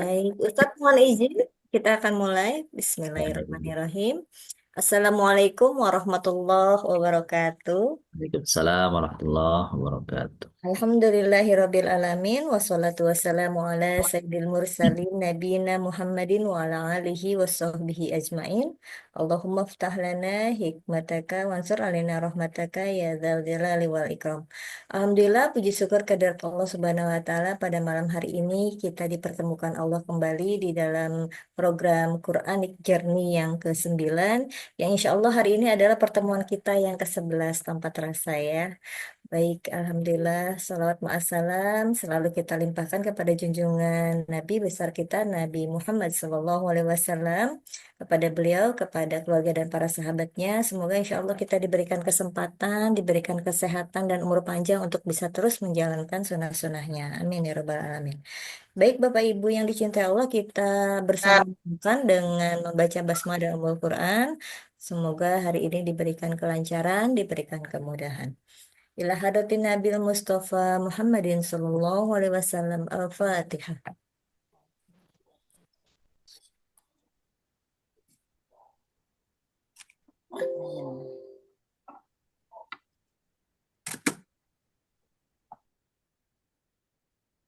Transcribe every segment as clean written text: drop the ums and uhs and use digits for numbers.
Baik, Ustadz mohon izin, kita akan mulai. Bismillahirrahmanirrahim. Assalamualaikum warahmatullahi wabarakatuh. Waalaikumsalam warahmatullahi wabarakatuh. Alhamdulillahirabbil alamin wassalatu wassalamu ala sayyidil mursalin nabiyina Muhammadin wa ala alihi washabbihi ajmain. Allahumma ftah lana hikmataka wansur alina rahmataka ya dzal jalali wal ikram. Alhamdulillah puji syukur kehadirat Allah Subhanahu wa taala pada malam hari ini kita dipertemukan Allah kembali di dalam program Quranic Journey yang ke-9 yang insya Allah hari ini adalah pertemuan kita yang ke-11 tanpa terasa ya. Baik, Alhamdulillah, salawat ma'assalam selalu kita limpahkan kepada junjungan Nabi besar kita, Nabi Muhammad SAW, kepada beliau, kepada keluarga dan para sahabatnya. Semoga insya Allah kita diberikan kesempatan, diberikan kesehatan dan umur panjang untuk bisa terus menjalankan sunnah-sunnahnya. Amin ya Rabbal Alamin. Baik, Bapak Ibu yang dicintai Allah, kita bersamakan dengan membaca basmalah dan Ummul Quran. Semoga hari ini diberikan kelancaran, diberikan kemudahan. Ila hadratin Nabil Mustafa Muhammadin sallallahu alaihi wasallam. Al-Fatihah.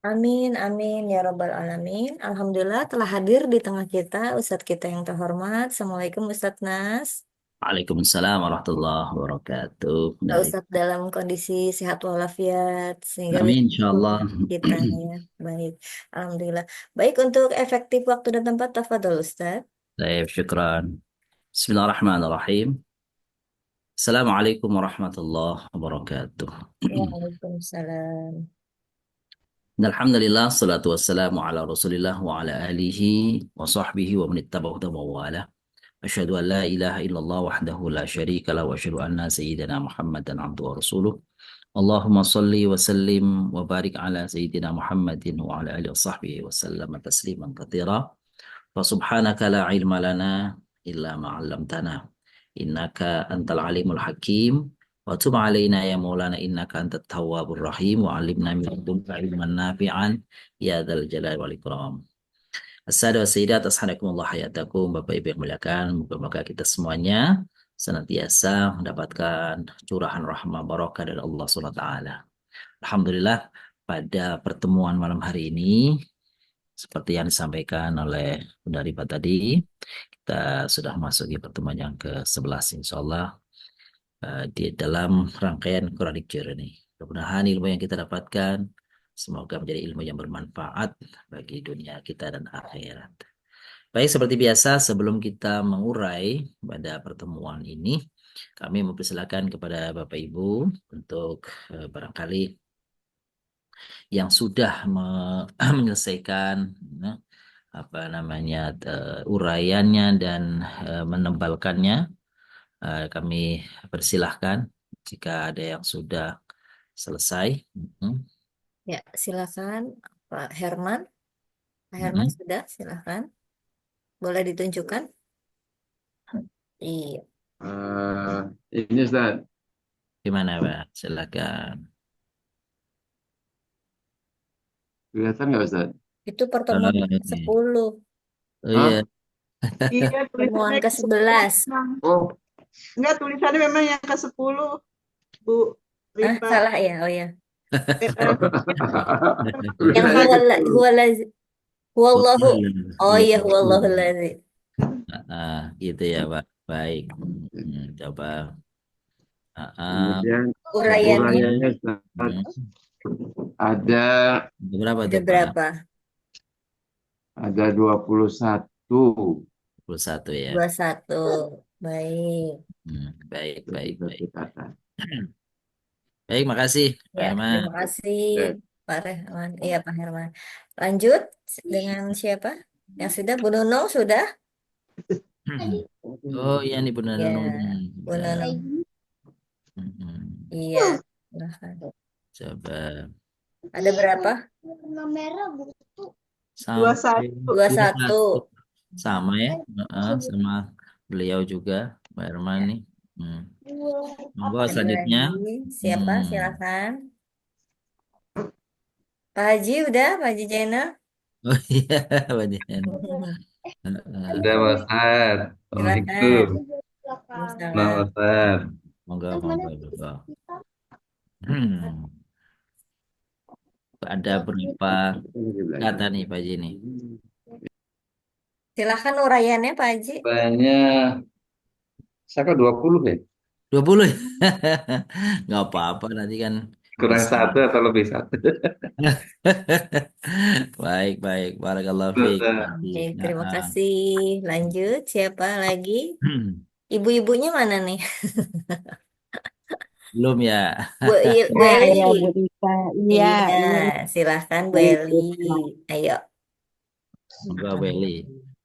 Amin, amin ya Rabbal Alamin. Alhamdulillah telah hadir di tengah kita Ustadz kita yang terhormat. Assalamualaikum Ustadz Nas. Waalaikumsalam warahmatullahi wabarakatuh. Dari Ustadz dalam kondisi sehat walafiat sehingga bisa Amin mendengar insyaallah. kita ya. Baik, Alhamdulillah. Baik untuk efektif waktu dan tempat, tafadhol Ustadz. Baik, syukran. Bismillahirrahmanirrahim. Assalamualaikum warahmatullahi wabarakatuh. Waalaikumsalam. Alhamdulillah, salatu wassalamu ala rasulillah wa ala alihi wa sahbihi wa manittaba'u wa wala. Asyhadu an la ilaha illallah wahdahu la syarika lah wa asyhadu anna sayyidina Muhammadan abduhu wa rasuluh. Allahumma salli wa sallim wa barik ala sayyidina Muhammadin wa ala alihi wa sahbihi wa sallam tasliman katsira. Fa subhanaka la ilma lana illa ma 'allamtana. Innaka antal alimul hakim. Wa tub alaina ya maulana innaka antat tawwabur rahim wa 'allimna min ladunka ilman nafi'an ya dzal jalali wal ikram. Assalamualaikum sayyidat ashadakumullah hayatakum Bapak Ibu yang muliakan, moga-moga kita semuanya senantiasa mendapatkan curahan rahmah barokah dari Allah Subhanahu wa taala. Alhamdulillah, pada pertemuan malam hari ini seperti yang disampaikan oleh Bunda Riba tadi, kita sudah masuk di pertemuan yang ke-11 insya Allah di dalam rangkaian Quranic Journey. Mudah-mudahan ilmu yang kita dapatkan semoga menjadi ilmu yang bermanfaat bagi dunia kita dan akhirat. Baik, seperti biasa sebelum kita mengurai pada pertemuan ini, kami mempersilakan kepada Bapak Ibu untuk barangkali yang sudah menyelesaikan eh, apa namanya uraiannya dan menebalkannya. Kami persilahkan jika ada yang sudah selesai. Mm, Ya, silakan Pak Herman. Pak Herman mm. sudah, silakan. Boleh ditunjukkan? Iya. Eh, ini Ustaz, Gimana Pak? Silakan. kelihatan nggak Ustaz? Itu pertemuan Oke. ke-10, Oh Hah? iya, Iya, pertemuan tulisannya ke-10 ke-11. memang. Oh, Enggak, tulisannya memang yang ke-10, Bu Ah, Ripa. salah ya. Oh ya. Eh, Yang tulisannya ke 10. huwallahu. boleh. Oh Iya. iya, huwallahu ladzi. Gitu ya Pak. Baik. Coba. Kemudian Uraiannya uraiannya Ustaz, Hmm, ada berapa ada tuh Pak? berapa? ada 21. 21 ya. 21. Baik. Baik, Itu baik, kita baik. katakan. Baik, makasih Pak Ya, Herman. terima kasih Ya. Pak Herman. Iya, Pak Herman. Lanjut dengan siapa? Yang sudah, Bu Nunung sudah? Oh iya nih Bunda Ya, Nunung. Bu Udah. Nunung. Hmm, Iya, silahkan. Coba Ada berapa? sampai 21. 21. 21 sama ya. Sama beliau juga Pak Herman Ya, nih. Hmm. Monggo ada selanjutnya. lagi. Siapa? Hmm. Silakan. Pak Haji udah, Pak Haji Jainal. Oh iya, Badian. Ada Mas Ad. Assalamualaikum. Silakan. Nah, Salam. Mas Ad. Monggo, monggo, monggo. Hmm. Ada berapa kata nih Pak Ji nih? Silakan uraiannya Pak Haji. Banyak. Saya kok 20 ya? 20. Nggak apa-apa nanti kan Kurang bisa. satu atau lebih satu? Baik, baik. Barakallahu fiik, Pak Ji. Oke, Nah, terima kasih. Lanjut, siapa lagi? Ibu-ibunya mana nih? belum ya. Bu Ah, Eli. ya Bu Rita. Iya, Iya, ini silahkan Bu Eli. Waalaikumsalam. Ayo. Monggo Beli.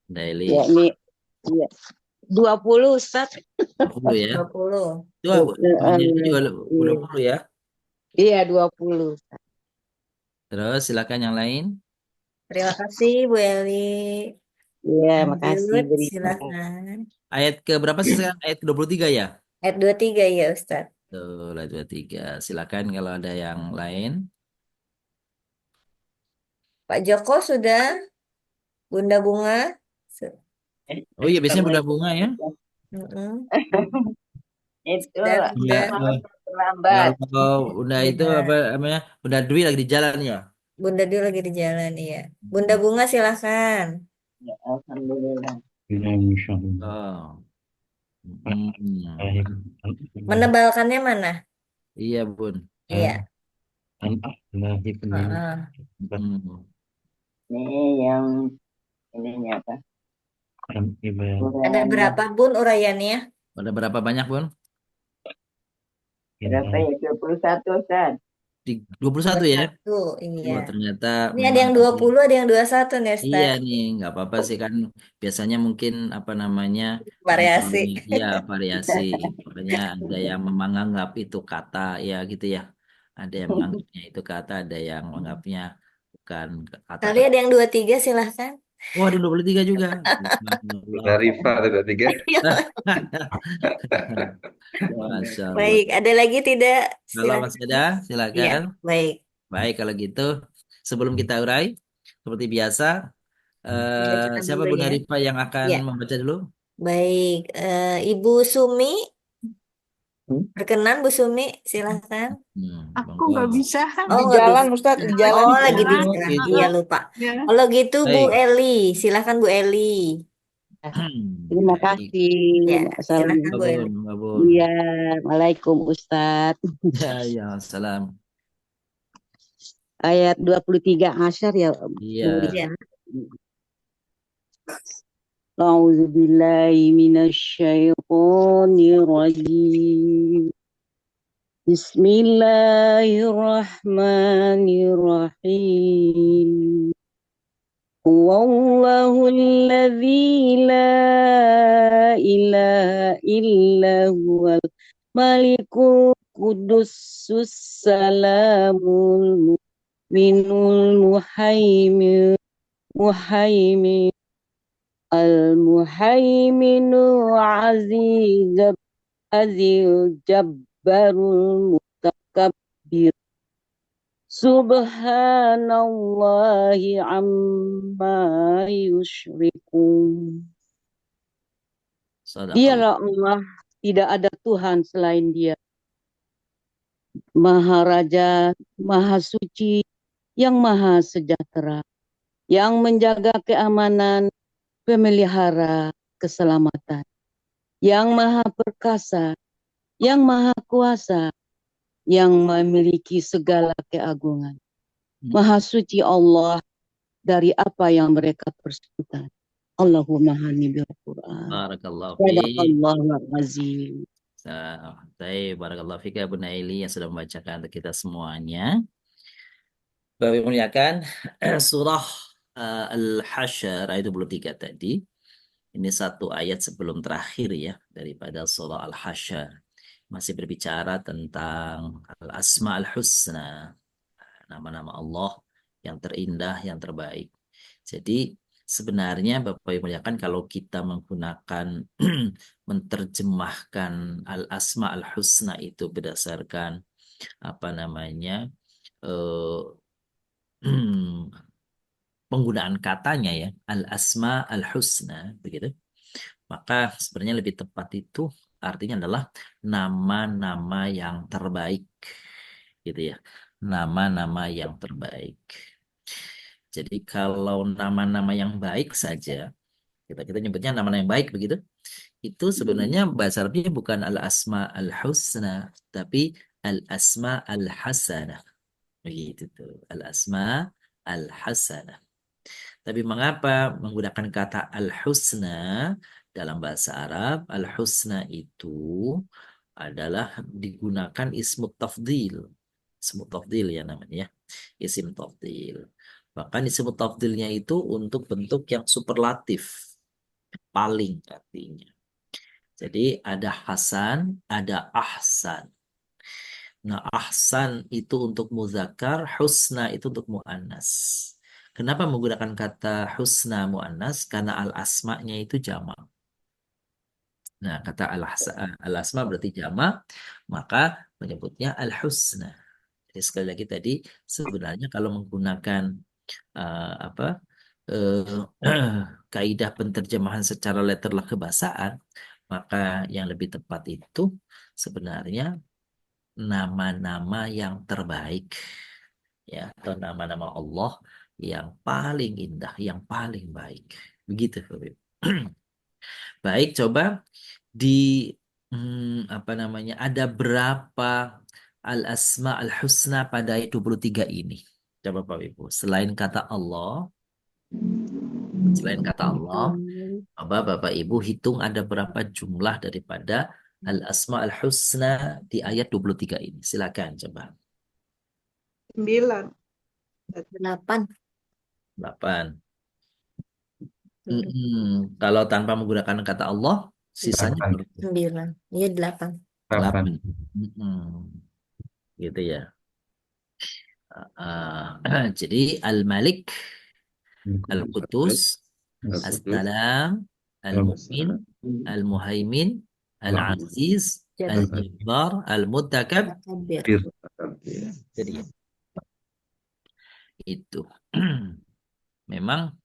Daily Ya, ini ya. 20 Ustaz. 20 ya. 20. Itu Eh, ini juga iya, 20 ya. iya 20. Terus silakan yang lain. Terima kasih Bu Eli. Iya, makasih Lanjut, Bu Rita. silahkan. Ayat ke berapa sih sekarang? Ayat ke 23 ya? Ayat 23 ya Ustaz. Tuh, ayat 23. Silakan kalau ada yang lain. Pak Joko sudah, Bunda Bunga. Oh iya, biasanya Kamu itu bunga-bunga ya. Mm-mm. itu Sudah. Enggak, terlambat. kalau udah itu apa Sudah. namanya? Udah Dwi lagi di jalan ya. Bunda dulu lagi di jalan ya. Bunda Bunga silahkan. Ya, Alhamdulillah. Ya, Insya Allah. Oh. Hmm. Menebalkannya mana? Iya, Bun. Iya. Alhamdulillah. Heeh. Hmm. Ini yang ininya apa? Ada Uraiannya berapa Bun uraiannya? Ada berapa banyak, Bun? berapa ya? 21 Ustaz. 21 ya. 21, iya. Oh, ternyata Ini ada memang yang tadi. 20, ada yang 21 nih Iya Ustaz. nih, nggak apa-apa sih kan. Biasanya mungkin apa namanya Variasi. ya variasi. Makanya ada yang menganggap itu kata ya gitu ya. Ada yang menganggapnya itu kata, ada yang menganggapnya bukan kata. Kali ada yang 23 silahkan. Oh, ada 23 juga. Subhanallah. Udah Rifa ada 3. Masya Allah. Baik, ada lagi tidak? Kalau Silahkan. masih ada, Iya, silakan. baik. Baik, kalau gitu, sebelum kita urai, seperti biasa, Dibacakan siapa dulu Bunda ya. Rifa yang akan Iya, membaca dulu? baik. Ibu Sumi, berkenan Bu Sumi, silahkan. Aku Monggo. nggak bisa. Oh, Di nggak jalan bisa. Ustaz, di jalan. Oh, Di lagi di jalan. Oh, jalan. gitu. Iya, lupa. Ya. Kalau gitu Bu Baik. Eli, silahkan Bu Eli. Terima Baik. kasih. Ya, silahkan Bu Eli. Babun, babun. Iya, Waalaikum Ustaz. Ya, ya, salam. Ayat 23 Asyar ya. Iya. Iya. A'udzu billahi minasyaitonir rajim. Bismillahirrahmanirrahim. Huwallahu alladzi la ilaha illa huwal malikul qudusus salamul mu'minul muhaimin al-muhaiminu azil jabbarul mutakabbir subhanallahi amma yusyrikun. Sadaqallah. Dialah Allah, tidak ada Tuhan selain Dia. Maha Raja, Maha Suci, yang Maha Sejahtera, yang menjaga keamanan, pemelihara keselamatan, yang Maha Perkasa, yang Maha Kuasa, yang memiliki segala keagungan. Maha Suci Allah dari apa yang mereka persekutukan. Allahumma hani bil Quran. Barakallahu fiik. Sadaqallahul azim. Baik, barakallahu fiik ya Bunda Eli yang sudah membacakan untuk kita semuanya. Bapak Ibu muliakan, surah Al-Hasyr ayat 23 tadi. Ini satu ayat sebelum terakhir ya daripada surah Al-Hasyr. Masih berbicara tentang Al-Asma Al-Husna, nama-nama Allah yang terindah, yang terbaik. Jadi sebenarnya Bapak Ibu muliakan kalau kita menggunakan menerjemahkan Al-Asma Al-Husna itu berdasarkan apa namanya penggunaan katanya ya, al-asma al-husna begitu. Maka sebenarnya lebih tepat itu artinya adalah nama-nama yang terbaik gitu ya. Nama-nama yang terbaik. Jadi kalau nama-nama yang baik saja, kita kita nyebutnya nama-nama yang baik begitu. Itu sebenarnya bahasa Arabnya bukan al-asma al-husna, tapi al-asma al-hasanah. Begitu tuh. Al-asma al-hasanah. Tapi mengapa menggunakan kata al-husna dalam bahasa Arab? Al-husna itu adalah digunakan ismu tafdil. Ismu tafdil ya namanya ya. Isim tafdil. Bahkan isim tafdilnya itu untuk bentuk yang superlatif. Paling artinya. Jadi ada Hasan, ada Ahsan. Nah, Ahsan itu untuk muzakkar, Husna itu untuk muannas. Kenapa menggunakan kata husna muannas? Karena al-asma'nya itu jamak. Nah, kata al-asma berarti jamak, maka menyebutnya al-husna. Jadi sekali lagi tadi sebenarnya kalau menggunakan apa kaidah penterjemahan secara letterlah kebahasaan, maka yang lebih tepat itu sebenarnya nama-nama yang terbaik ya atau nama-nama Allah yang paling indah, yang paling baik. Begitu, Habib. Baik, coba di apa namanya? Ada berapa al-asma al-husna pada ayat 23 ini? Coba Pak Ibu, selain kata Allah, coba Bapak Ibu hitung ada berapa jumlah daripada al-asma al-husna di ayat 23 ini. Silakan coba. 9. 8. 8. Kalau tanpa menggunakan kata Allah, sisanya 8. berapa? 9. Iya 8. 8. 8. Gitu ya. Jadi Al-Malik, Al-Quddus, Al-Qudus, As-Salam, Al-Mu'min, Al-Muhaimin, Al-Aziz, Jabir. Al-Jabbar, Al-Muttakab. Jabir. Jadi itu. Memang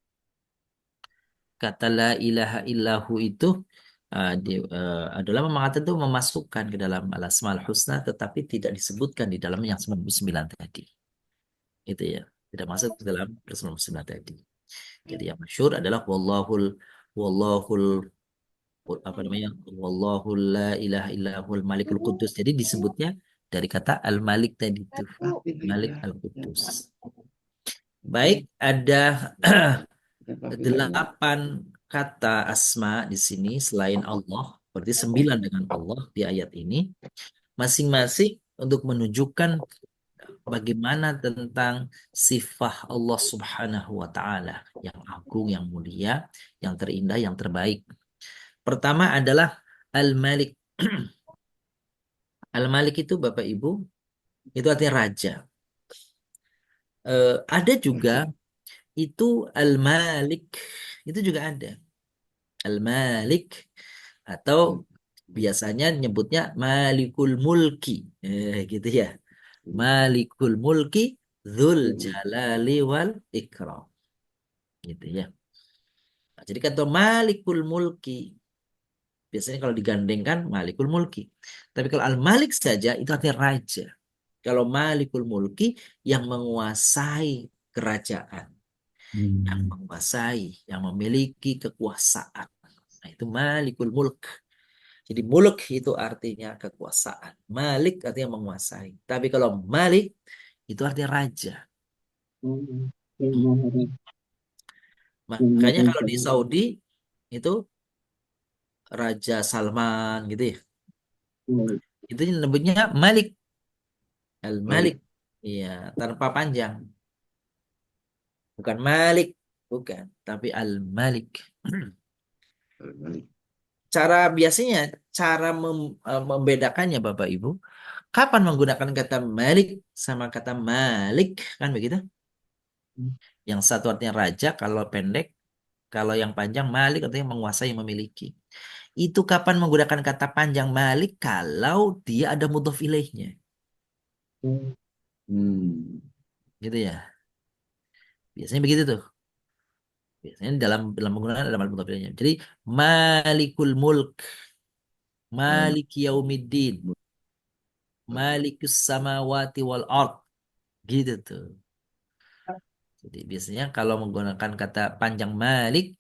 kata la ilaha illahu itu adalah memang itu memasukkan ke dalam al-asmaul husna tetapi tidak disebutkan di dalam yang 99 tadi. Itu ya, tidak masuk ke dalam 99 tadi. Jadi yang masyhur adalah wallahul apa namanya? Wallahul la ilaha illahul malikul quddus. Jadi disebutnya dari kata al-malik tadi itu. Malik al-Quddus. Baik, ada 8 kata asma di sini selain Allah, berarti 9 dengan Allah di ayat ini, masing-masing untuk menunjukkan bagaimana tentang sifat Allah Subhanahu wa Ta'ala yang agung, yang mulia, yang terindah, yang terbaik. Pertama adalah Al-Malik. Al-Malik itu Bapak Ibu, itu artinya raja. Ada juga itu Al-Malik, itu juga ada. Al-Malik atau biasanya nyebutnya Malikul Mulki. Gitu ya. Malikul Mulki Dzul Jalali wal Ikram. Gitu ya. Nah, jadi kata Malikul Mulki biasanya kalau digandengkan Malikul Mulki. Tapi kalau Al-Malik saja itu artinya raja. Kalau Malikul Mulki yang menguasai kerajaan, yang menguasai, yang memiliki kekuasaan. Nah, itu Malikul Mulk. Jadi mulk itu artinya kekuasaan. Malik artinya menguasai. Tapi kalau Malik itu artinya raja. Makanya kalau di Saudi itu Raja Salman gitu ya. Itu nyebutnya Malik. Al-Malik. Iya, tanpa panjang. Bukan Malik, bukan, tapi Al-Malik. Biasanya cara membedakannya Bapak Ibu, kapan menggunakan kata Malik sama kata Malik kan begitu? Yang satu artinya raja kalau pendek, kalau yang panjang Malik artinya menguasai, memiliki. Itu kapan menggunakan kata panjang Malik kalau dia ada mudhof ilaihnya. Gitu ya. Biasanya begitu tuh. Biasanya dalam penggunaan ada mudhaf ilaihnya. Jadi Malikul Mulk, Malik Yaumiddin, Malikus Samawati wal Ard, gitu tuh. Jadi biasanya kalau menggunakan kata panjang Malik,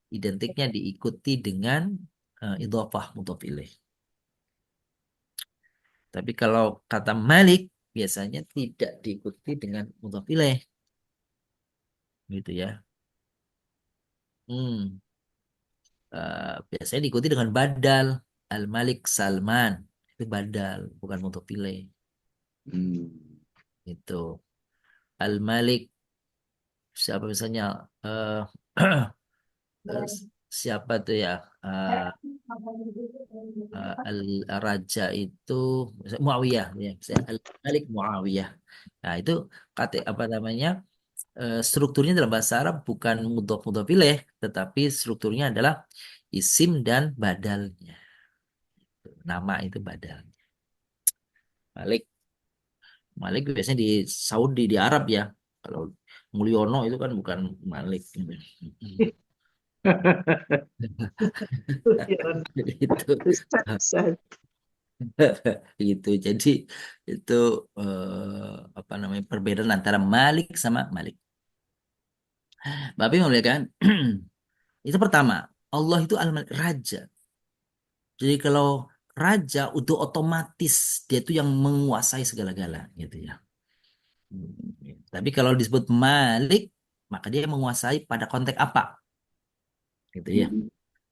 identiknya diikuti dengan idhofah mudhaf ilaih. Tapi kalau kata Malik biasanya tidak diikuti dengan mudhaf ilaih, gitu ya. Hmm. Biasanya diikuti dengan badal. Al-Malik Salman itu badal, bukan mudhaf ilaih. Hmm. Itu Al-Malik siapa misalnya eh eh, siapa tuh ya Al-Raja itu misalnya Muawiyah ya, misalnya Al-Malik Muawiyah. Nah, itu kata apa namanya? Strukturnya dalam bahasa Arab bukan mudhof mudhof ilaih, tetapi strukturnya adalah isim dan badalnya. Nama itu badal. Malik Malik biasanya di Saudi, di Arab ya. Kalau Mulyono itu kan bukan Malik. Ya, Itu bisa. gitu. Jadi itu apa namanya perbedaan antara Malik sama Malik. Bapak memuliakan itu pertama. Allah itu raja. Jadi kalau raja udah otomatis dia itu yang menguasai segala-gala gitu ya. Tapi kalau disebut Malik maka dia menguasai pada konteks apa gitu ya.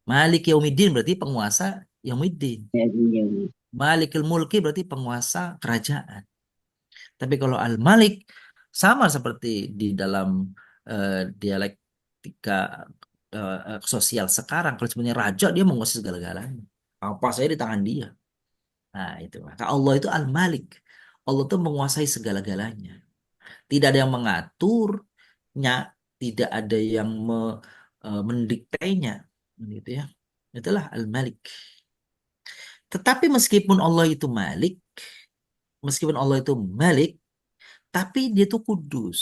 Malik Yaumiddin berarti penguasa Yaumiddin. Malikul Mulki berarti penguasa kerajaan. Tapi kalau Al-Malik sama seperti di dalam dialektika sosial sekarang. Kalau sebenarnya raja dia menguasai segala-galanya. Apa saja di tangan dia. Nah itu. Maka Allah itu Al-Malik. Allah itu menguasai segala-galanya. Tidak ada yang mengaturnya, tidak ada yang mendiktenya, gitu ya. Itulah Al-Malik. Tetapi meskipun Allah itu Malik, tapi dia itu kudus,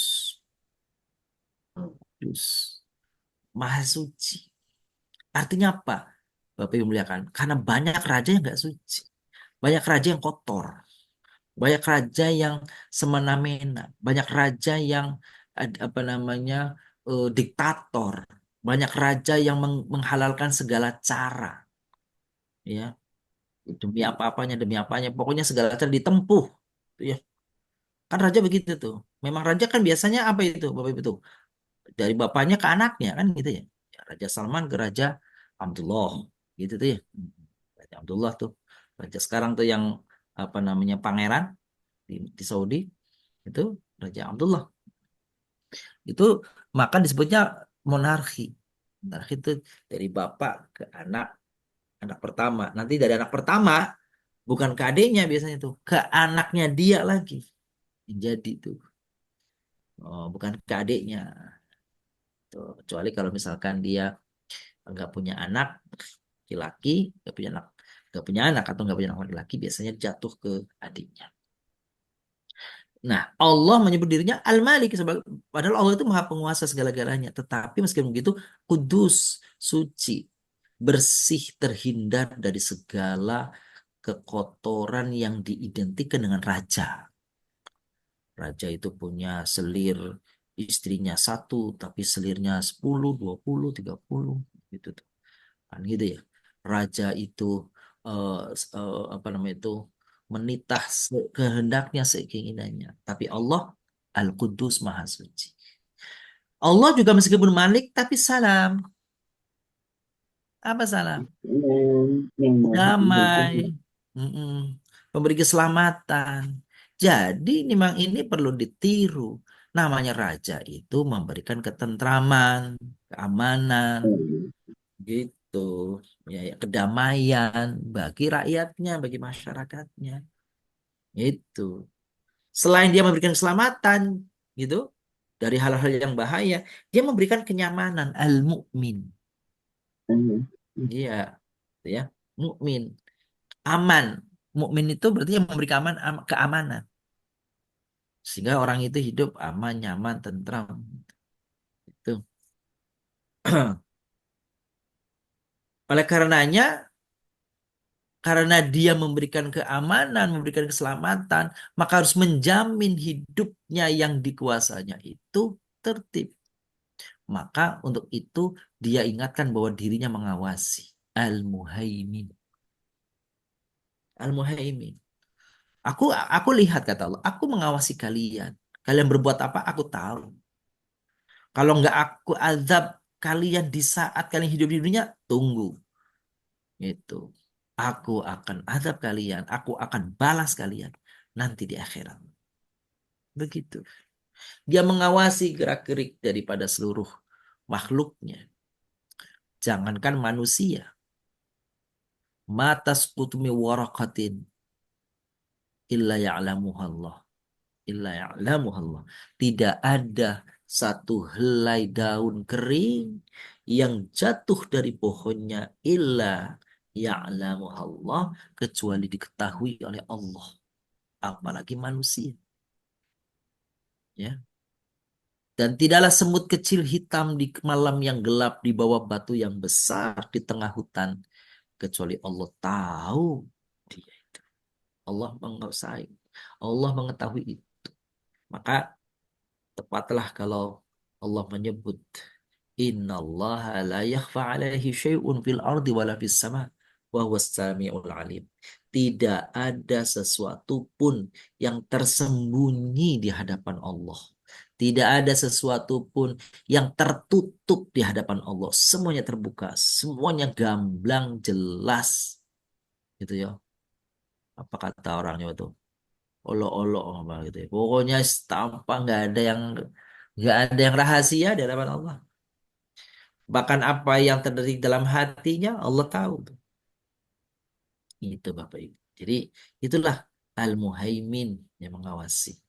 kudus, maha suci. Artinya apa? Bapak Ibu muliakan, karena banyak raja yang nggak suci, banyak raja yang kotor, banyak raja yang semena-mena, banyak raja yang apa namanya diktator, banyak raja yang menghalalkan segala cara, ya demi apa-apanya, demi apanya, pokoknya segala cara ditempuh, ya kan raja begitu tuh. Memang raja kan biasanya apa itu, Bapak Ibu tuh, dari bapaknya ke anaknya kan gitu ya. Ya, Raja Salman ke Raja Abdullah, gitu tuh ya. Raja Abdullah tuh, raja sekarang tuh yang apa namanya pangeran di Saudi itu Raja Abdullah. Itu maka disebutnya monarki. Monarki itu dari bapak ke anak, anak pertama. Nanti dari anak pertama bukan ke adiknya biasanya tuh, ke anaknya dia lagi. Jadi tuh, oh, bukan ke adiknya. Tuh, kecuali kalau misalkan dia nggak punya anak laki-laki, nggak punya anak atau nggak punya anak laki-laki, biasanya jatuh ke adiknya. Nah, Allah menyebut dirinya Al-Malik padahal Allah itu Maha Penguasa segala-galanya. Tetapi meskipun begitu, kudus, suci, bersih, terhindar dari segala kekotoran yang diidentikan dengan raja. Raja itu punya selir, istrinya satu, tapi selirnya 10, 20, 30, gitu tuh. Kan gitu ya. Raja itu apa namanya itu menitah kehendaknya, keinginannya. Tapi Allah Al-Qudus Maha Suci. Allah juga meskipun Malik tapi salam. Apa salam? Yang maha Damai. pengampun. Mm-mm. Memberi keselamatan. Jadi memang ini perlu ditiru. Namanya raja itu memberikan ketentraman, keamanan, gitu. Ya, ya, kedamaian bagi rakyatnya, bagi masyarakatnya. Itu. Selain dia memberikan keselamatan, gitu, dari hal-hal yang bahaya, dia memberikan kenyamanan, al-mu'min. Iya, gitu ya. Mukmin, aman. Mukmin itu berarti yang memberi keamanan. Sehingga orang itu hidup aman, nyaman, tentram. Itu. Oleh karenanya, karena dia memberikan keamanan, memberikan keselamatan, maka harus menjamin hidupnya yang dikuasanya itu tertib. Maka untuk itu dia ingatkan bahwa dirinya mengawasi. Al-Muhaimin. Al-Muhaimin. Aku lihat kata Allah, aku mengawasi kalian. Kalian berbuat apa? Aku tahu. Kalau nggak aku azab kalian di saat kalian hidup di dunia, tunggu. Itu. Aku akan azab kalian. Aku akan balas kalian nanti di akhirat. Begitu. Dia mengawasi gerak-gerik daripada seluruh makhluknya. Jangankan manusia. Matas kutumi warakatin illa ya'lamuhallah. Illa ya'lamuhallah. Tidak ada satu helai daun kering yang jatuh dari pohonnya illa ya'lamuhallah kecuali diketahui oleh Allah. Apalagi manusia. Ya. Dan tidaklah semut kecil hitam di malam yang gelap di bawah batu yang besar di tengah hutan kecuali Allah tahu dia itu. Allah menguasai. Allah mengetahui itu. Maka tepatlah kalau Allah menyebut innallaha la yakhfa alaihi syai'un fil ardi wala fis sama wa huwas samiul alim. Tidak ada sesuatu pun yang tersembunyi di hadapan Allah. Tidak ada sesuatu pun yang tertutup di hadapan Allah. Semuanya terbuka, semuanya gamblang jelas. Gitu ya. Apa kata orangnya itu? Olo-olo apa gitu ya. Pokoknya tanpa nggak ada yang rahasia di hadapan Allah. Bahkan apa yang terjadi dalam hatinya Allah tahu tuh. Itu Bapak Ibu. Jadi itulah Al-Muhaimin yang mengawasi.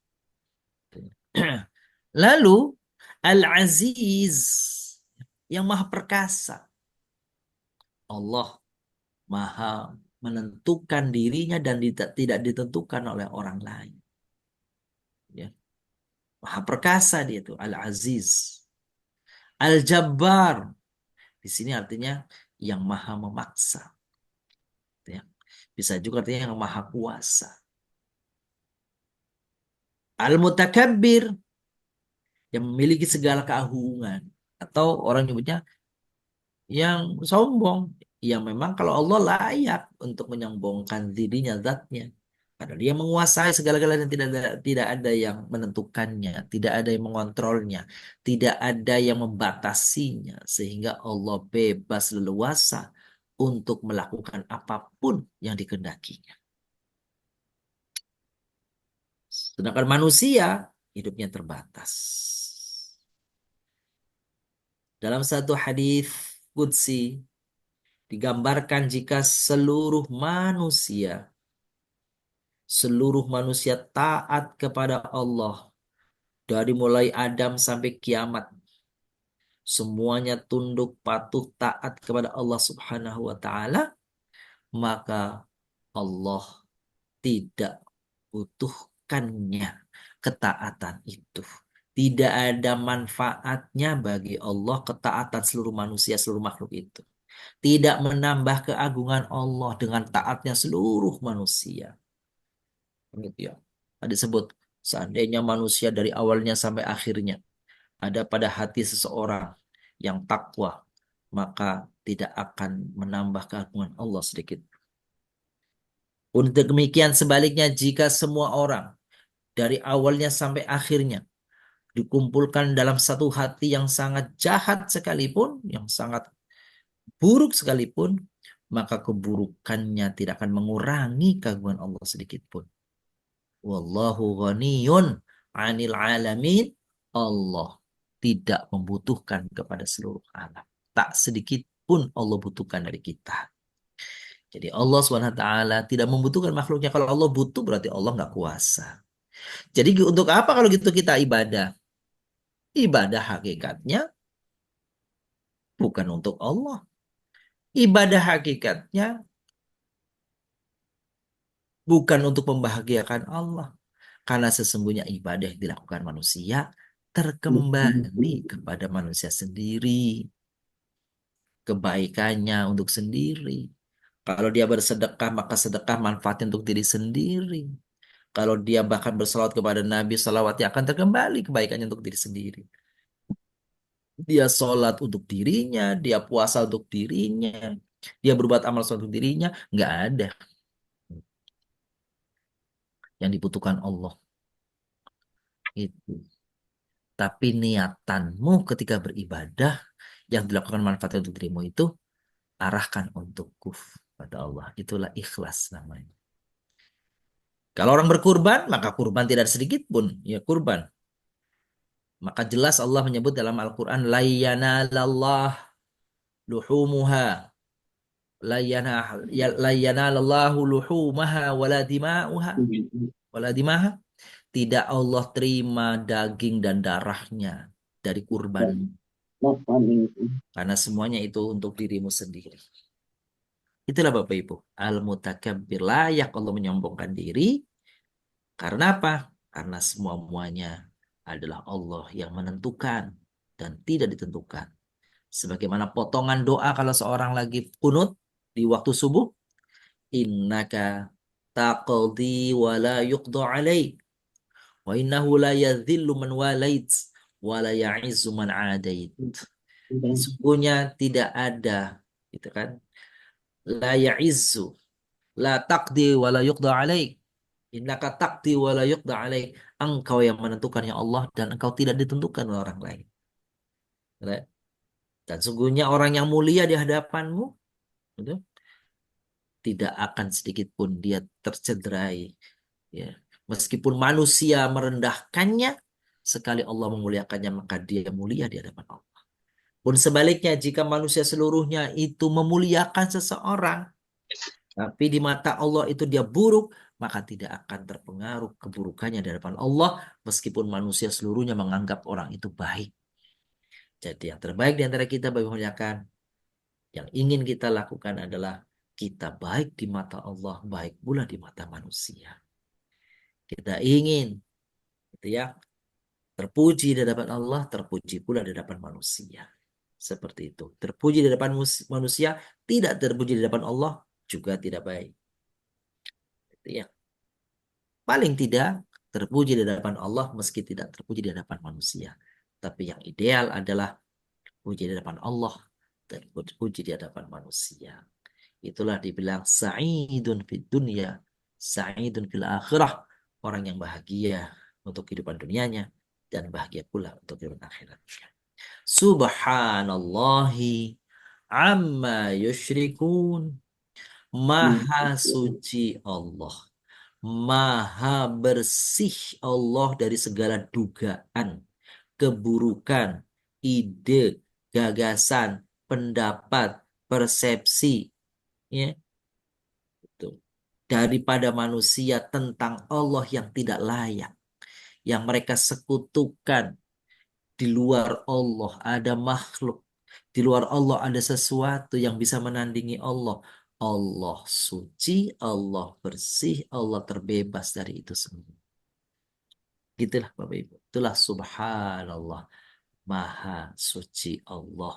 Lalu Al-Aziz yang maha perkasa. Allah maha menentukan dirinya dan tidak ditentukan oleh orang lain. Ya. Maha perkasa dia itu Al-Aziz. Al-Jabbar. Di sini artinya yang maha memaksa. Ya. Bisa juga artinya yang maha kuasa. Al-Mutakabbir. Yang memiliki segala keagungan. Atau orang nyebutnya yang sombong. Yang memang kalau Allah layak untuk menyombongkan dirinya zatnya. Karena dia menguasai segala-galanya dan tidak ada yang menentukannya, tidak ada yang mengontrolnya, tidak ada yang membatasinya, sehingga Allah bebas leluasa untuk melakukan apapun yang dikehendakinya. Sedangkan manusia hidupnya terbatas. Dalam satu hadis qudsi digambarkan jika seluruh manusia taat kepada Allah dari mulai Adam sampai kiamat. Semuanya tunduk patuh taat kepada Allah Subhanahu wa taala, maka Allah tidak butuhkannya ketaatan itu. Tidak ada manfaatnya bagi Allah ketaatan seluruh manusia, seluruh makhluk itu. Tidak menambah keagungan Allah dengan taatnya seluruh manusia. Begitu ya. Ada disebut seandainya manusia dari awalnya sampai akhirnya ada pada hati seseorang yang takwa, maka tidak akan menambah keagungan Allah sedikit. Untuk demikian sebaliknya jika semua orang dari awalnya sampai akhirnya dikumpulkan dalam satu hati yang sangat jahat sekalipun, yang sangat buruk sekalipun, maka keburukannya tidak akan mengurangi keagungan Allah sedikit pun. Wallahu ghaniyun 'anil alamin. Allah tidak membutuhkan kepada seluruh alam. Tak sedikit pun Allah butuhkan dari kita. Jadi Allah SWT tidak membutuhkan makhluknya. Kalau Allah butuh berarti Allah nggak kuasa. Jadi untuk apa kalau gitu kita ibadah? Ibadah hakikatnya bukan untuk Allah. Ibadah hakikatnya bukan untuk membahagiakan Allah. Karena sesungguhnya ibadah yang dilakukan manusia terkembali kepada manusia sendiri. kebaikannya untuk sendiri. Kalau dia bersedekah, maka sedekah manfaatnya untuk diri sendiri. Kalau dia bahkan berselawat kepada Nabi, salawatnya akan terkembali kebaikannya untuk diri sendiri. Dia sholat untuk dirinya, dia puasa untuk dirinya, dia berbuat amal soleh untuk dirinya, nggak ada yang dibutuhkan Allah itu. Tapi niatanmu ketika beribadah yang dilakukan manfaat untuk dirimu itu arahkan untukku pada Allah. Itulah ikhlas namanya. Kalau orang berkurban, maka kurban tidak sedikit pun ya kurban. Maka jelas Allah menyebut dalam Al-Quran, la yanalallah luhumuha la yanalallahu luhumaha wala dima'uha wala dimaha. Tidak Allah terima daging dan darahnya dari kurban. Karena semuanya itu untuk dirimu sendiri. Itulah Bapak Ibu. Al-mutakabbir, layak Allah menyombongkan diri. Karena apa? Karena semua-muanya adalah Allah yang menentukan dan tidak ditentukan. Sebagaimana potongan doa kalau seorang lagi kunut di waktu subuh. Innaka taqdi wa la yuqda alaik. Wa innahu la yadhillu man walait wa la ya'izzu man adait. Sesungguhnya tidak ada, gitu kan? La ya'izzu, la taqdi wa la yuqda alaik. Innaka taqdi wa la yuqda alaik. Engkau yang menentukan ya Allah dan engkau tidak ditentukan oleh orang lain. Ya. Dan sungguhnya orang yang mulia di hadapanmu, gitu, tidak akan sedikit pun dia tercederai. Ya. Meskipun manusia merendahkannya, sekali Allah memuliakannya, maka dia mulia di hadapan Allah. Pun sebaliknya, jika manusia seluruhnya itu memuliakan seseorang, tapi di mata Allah itu dia buruk, maka tidak akan terpengaruh keburukannya di hadapan Allah, meskipun manusia seluruhnya menganggap orang itu baik. Jadi yang terbaik di antara kita bagi memuliakan, yang ingin kita lakukan adalah kita baik di mata Allah, baik pula di mata manusia. Kita ingin, gitu ya, terpuji di hadapan Allah, terpuji pula di hadapan manusia. Seperti itu. Terpuji di hadapan manusia, tidak terpuji di hadapan Allah, juga tidak baik. Itu ya. Paling tidak terpuji di hadapan Allah meski tidak terpuji di hadapan manusia. Tapi yang ideal adalah puji di hadapan Allah dan puji di hadapan manusia. Itulah dibilang sa'idun fid dunya, sa'idun fil akhirah. Orang yang bahagia untuk kehidupan dunianya dan bahagia pula untuk kehidupan akhiratnya. Subhanallahi amma yusyrikun. Maha suci Allah. Maha bersih Allah dari segala dugaan, keburukan, ide, gagasan, pendapat, persepsi, ya, itu daripada manusia tentang Allah yang tidak layak, yang mereka sekutukan. Di luar Allah ada makhluk, di luar Allah ada sesuatu yang bisa menandingi Allah. Allah suci, Allah bersih, Allah terbebas dari itu semua. Gitulah Bapak Ibu. Itulah subhanallah. Maha suci Allah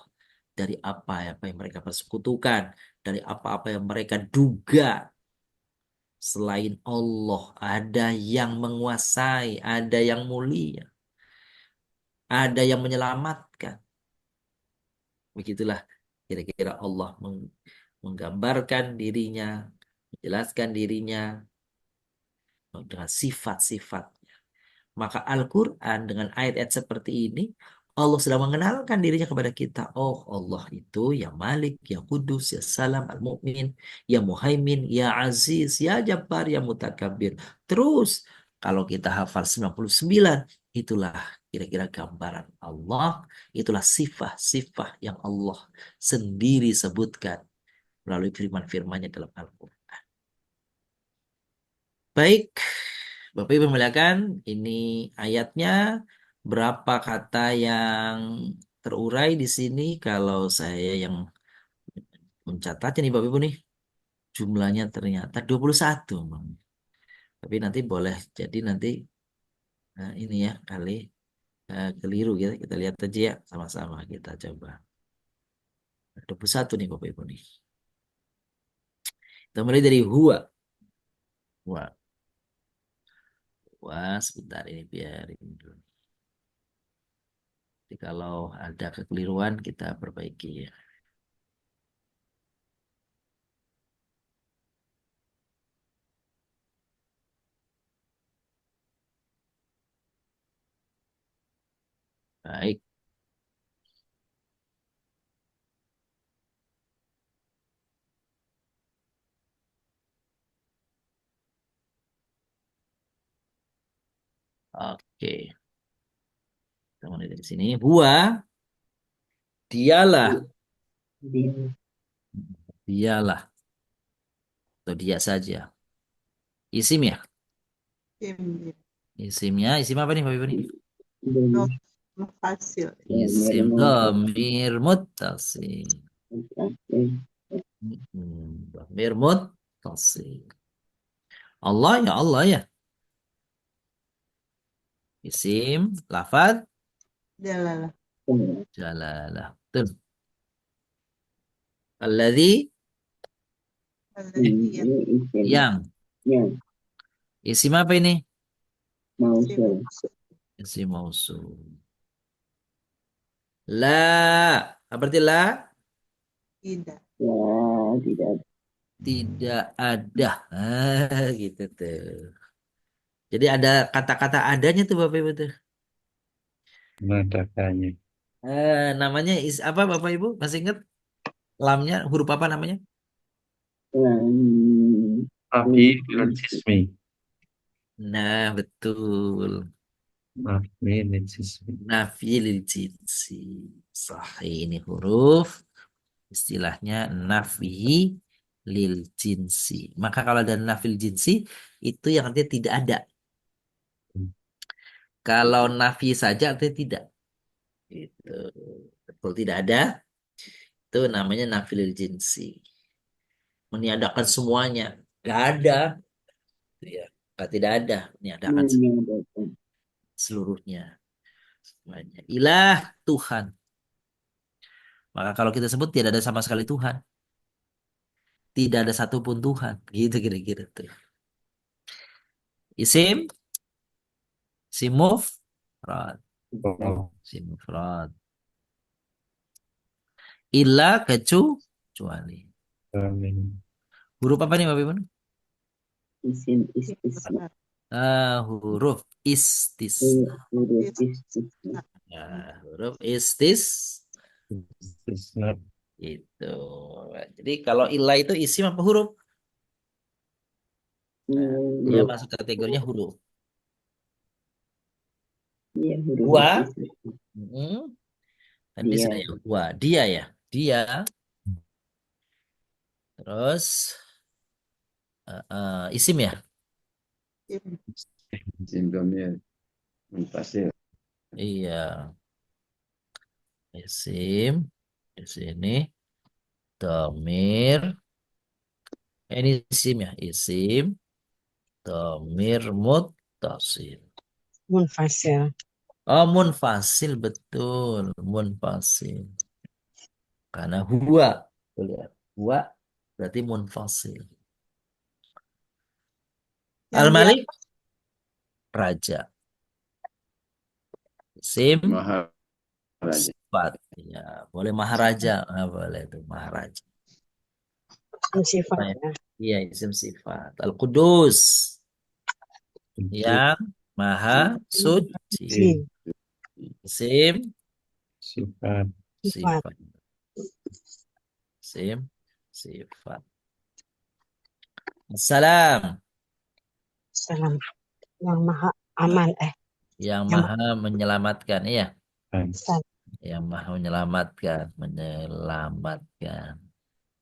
dari apa-apa yang mereka persekutukan, dari apa-apa yang mereka duga selain Allah. Ada yang menguasai, ada yang mulia, ada yang menyelamatkan. Begitulah kira-kira Allah menggambarkan dirinya, menjelaskan dirinya dengan sifat-sifat. Maka Al-Quran dengan ayat-ayat seperti ini, Allah sedang mengenalkan dirinya kepada kita. Oh, Allah itu ya Malik, ya Kudus, ya Salam, Al-Mu'min, ya Muhaimin, ya Aziz, ya Jabbar, ya Mutakabir. Terus, kalau kita hafal 99, itulah kira-kira gambaran Allah, itulah sifat-sifat yang Allah sendiri sebutkan melalui firman-firmannya dalam Al-Quran. Baik, Bapak Ibu memuliakan, ini ayatnya berapa kata yang terurai di sini kalau saya yang mencatatnya nih Bapak Ibu nih, jumlahnya ternyata 21. Bang. Tapi nanti boleh jadi nanti ini ya kali keliru gitu. Kita lihat aja ya sama-sama kita coba. Ada 21 nih Bapak Ibu nih. Kita mulai dari huwa. Huwa. Wah, sebentar ini biarin dulu. Jadi kalau ada kekeliruan kita perbaiki ya. Baik. Oke. Kita mulai dari sini. Huwa, dialah. Dia. Dialah. Atau dia saja. Isim ya? Im. Isimnya, isim apa nih Bapak Ibu nih? Dia. Mufasil. Isim dhamir muttasil. Mufasil. Dhamir muttasil. Allah ya Allah ya. Isim, lafad, Jalalah. jalalah. Betul. Alladzi, Alladhi ya. Isim. yang. Yang. Isim apa ini? Mausul. Isim mausul. La. Apa arti la? Tidak. Ya, tidak. Tidak ada. Gitu tuh. Jadi ada kata-kata adanya tuh Bapak Ibu tuh. Mengatakannya. Namanya apa Bapak Ibu? Masih ingat? Lamnya huruf apa namanya? Lam. Nafi lil jismi. Nah, betul. Nafi lil jismi. Nafi lil jinsi. Sahih ini huruf. Istilahnya nafi lil jinsi. Maka kalau ada nafi lil jinsi, itu yang artinya tidak ada. Kalau nafi saja artinya tidak. Itu. Betul tidak ada. Itu namanya nafi lil jinsi. Meniadakan semuanya. Gak ada. Gitu ya. Tidak ada. Meniadakan Menyatakan. seluruhnya. Semuanya. Ilah Tuhan. Maka kalau kita sebut tidak ada sama sekali Tuhan. Tidak ada satupun Tuhan. Gitu kira-kira tuh. Isim, isim mufrad, Oh, isim mufrad. Illa kecuali. amin. Huruf apa nih Bapak Ibu? Isim istisna. Huruf istis. Huruf istisna. Huruf istis Istisna. itu. Jadi kalau ilah itu isim apa huruf? Dia Huruf. masuk kategorinya huruf. Iya, huruf Wa, istisna. kan bisa Dia. ya. Wa, dia ya. Dia. Terus isim ya. Im. Sindromnya munfasil. Iya. Isim di sini. Domir. Ini isim ya. Isim. Domir muttasil. Munfasil. Oh, munfasil betul. Munfasil. Karena huwa. Tuh lihat. Huwa berarti munfasil. Yang dia Al-Malik. Raja. Isim. Maha Raja. Sifat. Ya, boleh maharaja. Boleh itu maharaja. Isim sifat. Nah, Ya. iya, isim sifat. Al-Qudus. Untuk Yang maha suci. Si. Isim sifat. Sifat. sifat. Isim sifat. Assalam. Salam. Yang maha aman. Yang Yang maha menyelamatkan. Iya. Salam. Yang maha menyelamatkan. Menyelamatkan.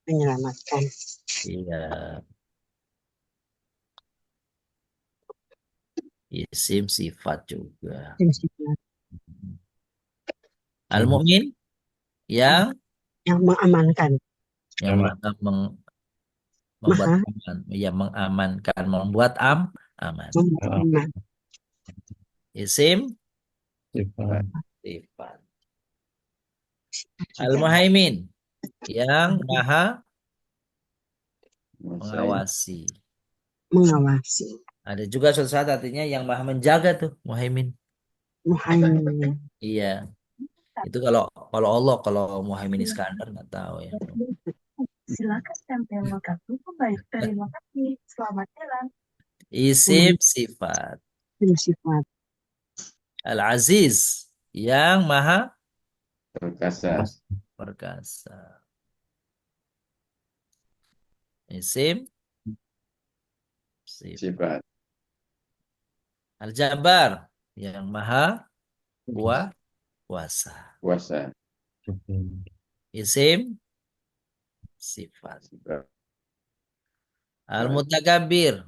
Menyelamatkan. Iya. Isim sifat juga. Isim sifat. Al-Mu'min. Yang Yang mengamankan. Aman. membuat Maha aman. Ya, mengamankan. Membuat aman. aman. Isim Sifat. sifat. Juga. Al-Muhaimin. yang maha Menguasai. mengawasi. Mengawasi. Ada juga suatu saat artinya yang maha menjaga tuh, muhaimin. Muhaimin. Iya, itu kalau kalau Allah, kalau Muhaimin Iskandar nggak tahu ya. Silakan tempel kartu pembayar. Terima kasih. Selamat jalan. Isim sifat. Sifat. Al-Aziz yang maha Perkasa. perkasa. Isim sifat. Sifat. Al-Jabbar yang maha kuasa. Kuasa. Isim sifat. Sifat. Al-Mutakabbir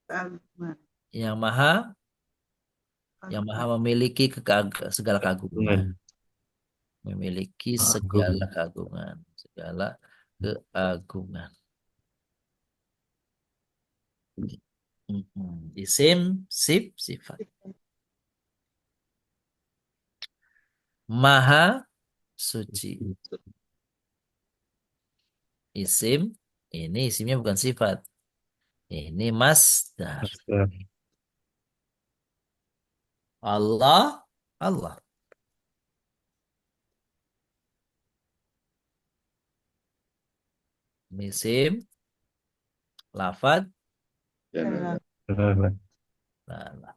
Aman. yang maha memiliki segala keagungan. Memiliki segala keagungan, segala keagungan. Isim sifat. Maha suci. Isim, ini isimnya bukan sifat. Ini masdar. Allah, Allah. Isim, lafad, Jalala. lala.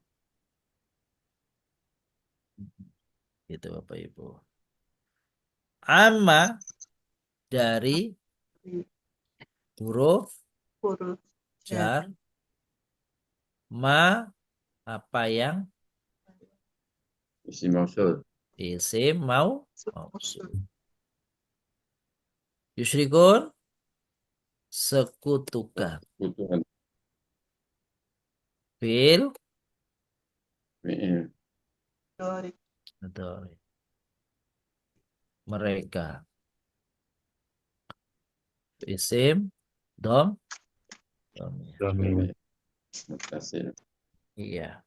Gitu Bapak Ibu. Amma dari huruf Huruf jar, ma apa yang Isim mausul. isim mau usul. yusyrikun sekutukan Kebutuhan. fil Fi'il. Dori. atau mereka isim dom domir. Domir. Mutasil. Iya.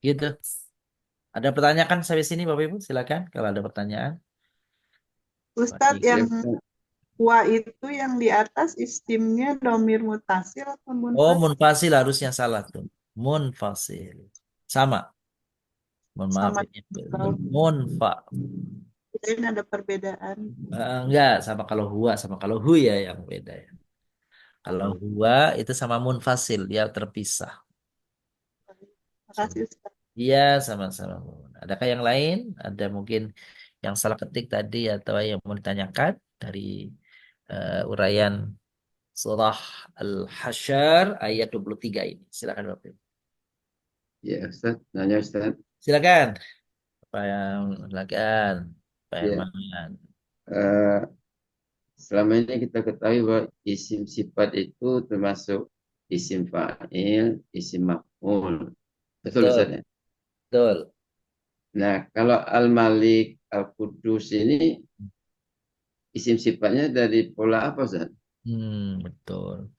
Gitu. Ada pertanyaan kan sampai sini Bapak Ibu? Silakan kalau ada pertanyaan. Ustadz, Ya, yang wa itu yang di atas istimnya domir mutasil atau Oh, munfasil? munfasil harusnya salah tuh. Munfasil. Sama. Mohon maaf Sama ini. kalau Munfa. ini ada perbedaan. Enggak, sama kalau huwa sama kalau hu ya yang beda ya. Kalau huwa itu sama munfasil, dia terpisah. Makasih Ustadz. Iya, sama-sama. Adakah yang lain? Ada mungkin yang salah ketik tadi atau yang mau ditanyakan dari uraian surah Al-Hasyr ayat 23 ini. Silakan Bapak Ibu. ya Ustaz. Nanya Ustaz. Silakan. Silakan. Pak Ya. Herman. Eh, selama ini kita ketahui bahwa isim sifat itu termasuk isim fa'il, isim maf'ul. Betul Betul, Ustaz ya? betul. Nah, kalau Al-Malik, Al-Qudus ini isim sifatnya dari pola apa Ustaz? Betul.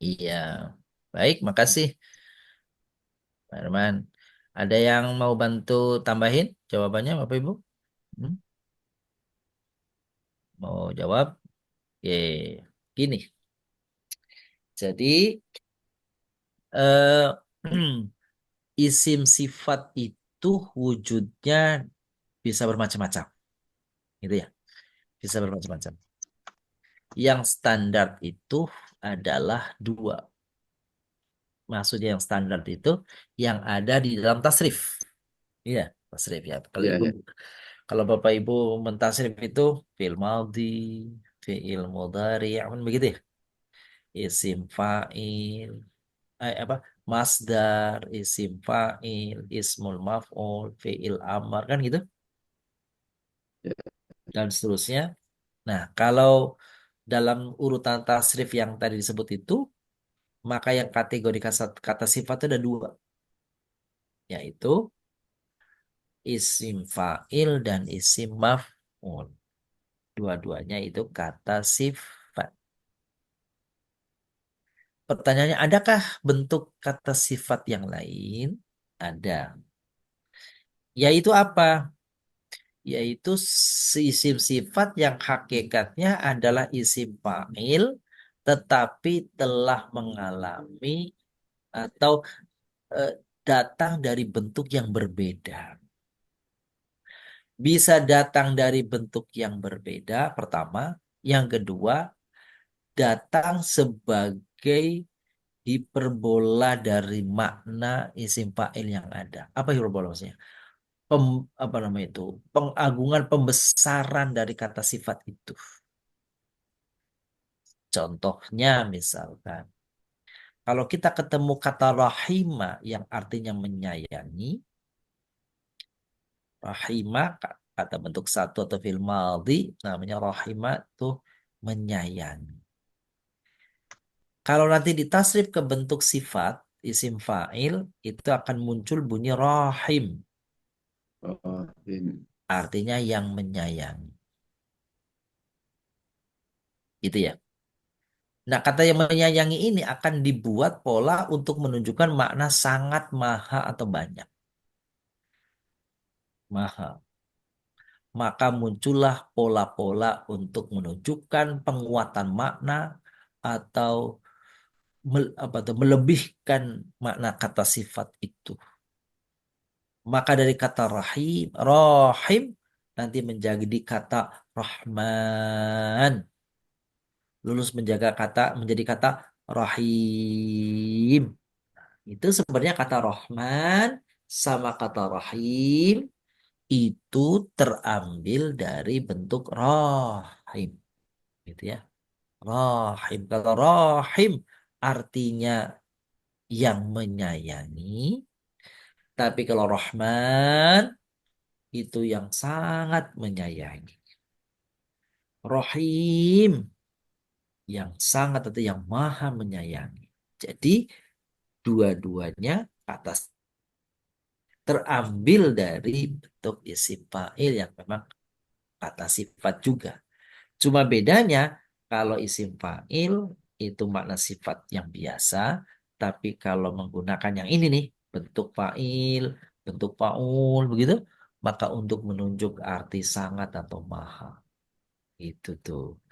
Iya. Baik, makasih Pak Herman. Ada yang mau bantu tambahin jawabannya Bapak Ibu? Hmm? Mau jawab? Oke. Gini. Jadi eh, isim sifat itu wujudnya bisa bermacam-macam, gitu ya. Bisa bermacam-macam. Yang standar itu adalah dua. Maksudnya yang standar itu yang ada di dalam tasrif. Iya, tasrif ya. Kalau Ya, Ibu, ya. kalau Bapak Ibu mentasrif itu fi'il madhi, fi'il mudhari, kan begitu ya. Isim fa'il, apa? Masdar, isim fa'il, ismul maf'ul, fi'il amar kan gitu Ya. dan seterusnya. Nah, kalau dalam urutan tasrif yang tadi disebut itu, maka yang kategori kata sifat itu ada dua, yaitu isim fa'il dan isim maf'ul. Dua-duanya itu kata sifat. pertanyaannya, adakah bentuk kata sifat yang lain? Ada. Yaitu apa? Yaitu isim sifat yang hakikatnya adalah isim fa'il, tetapi telah mengalami atau eh, datang dari bentuk yang berbeda. Bisa datang dari bentuk yang berbeda, pertama. Yang kedua, datang sebagai hiperbola dari makna isim fa'il yang ada. Apa hiperbola maksudnya? Apa namanya itu? Pengagungan, pembesaran dari kata sifat itu. Contohnya misalkan, kalau kita ketemu kata rahima yang artinya menyayangi, rahima kata bentuk satu atau fil madhi namanya rahima tuh menyayangi. Kalau nanti ditasrif ke bentuk sifat isim fa'il itu akan muncul bunyi rahim, Rahim. artinya yang menyayangi. Gitu ya. Nah, kata yang menyayangi ini akan dibuat pola untuk menunjukkan makna sangat, maha atau banyak. Maha. Maka muncullah pola-pola untuk menunjukkan penguatan makna atau melebihkan makna kata sifat itu. Maka dari kata rahim, rahim nanti menjadi kata rahman, lulus menjadi kata rahim. Itu sebenarnya kata rahman sama kata rahim itu terambil dari bentuk rahim, gitu ya. Rahim. Kalau rahim artinya yang menyayangi, tapi kalau rahman itu yang sangat menyayangi. Rahim yang sangat atau yang maha menyayangi. Jadi dua-duanya atas terambil dari bentuk isim fa'il yang memang kata sifat juga. Cuma bedanya kalau isim fa'il itu makna sifat yang biasa, tapi kalau menggunakan yang ini nih, bentuk fa'il, bentuk fa'ul begitu, maka untuk menunjuk arti sangat atau maha. Itu tuh.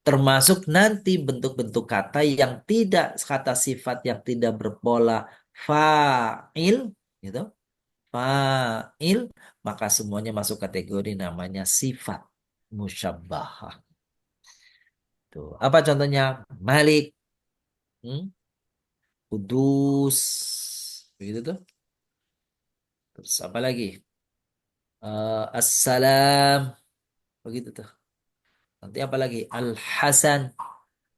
Termasuk nanti bentuk-bentuk kata yang tidak kata sifat yang tidak berpola fa'il gitu. Fa'il maka semuanya masuk kategori namanya sifat musyabbahah. Tuh. Apa contohnya? Malik, hmm? Kudus, begitu tuh. Terus apa lagi? Assalam, begitu tuh. Nanti apa lagi? Al-Hasan,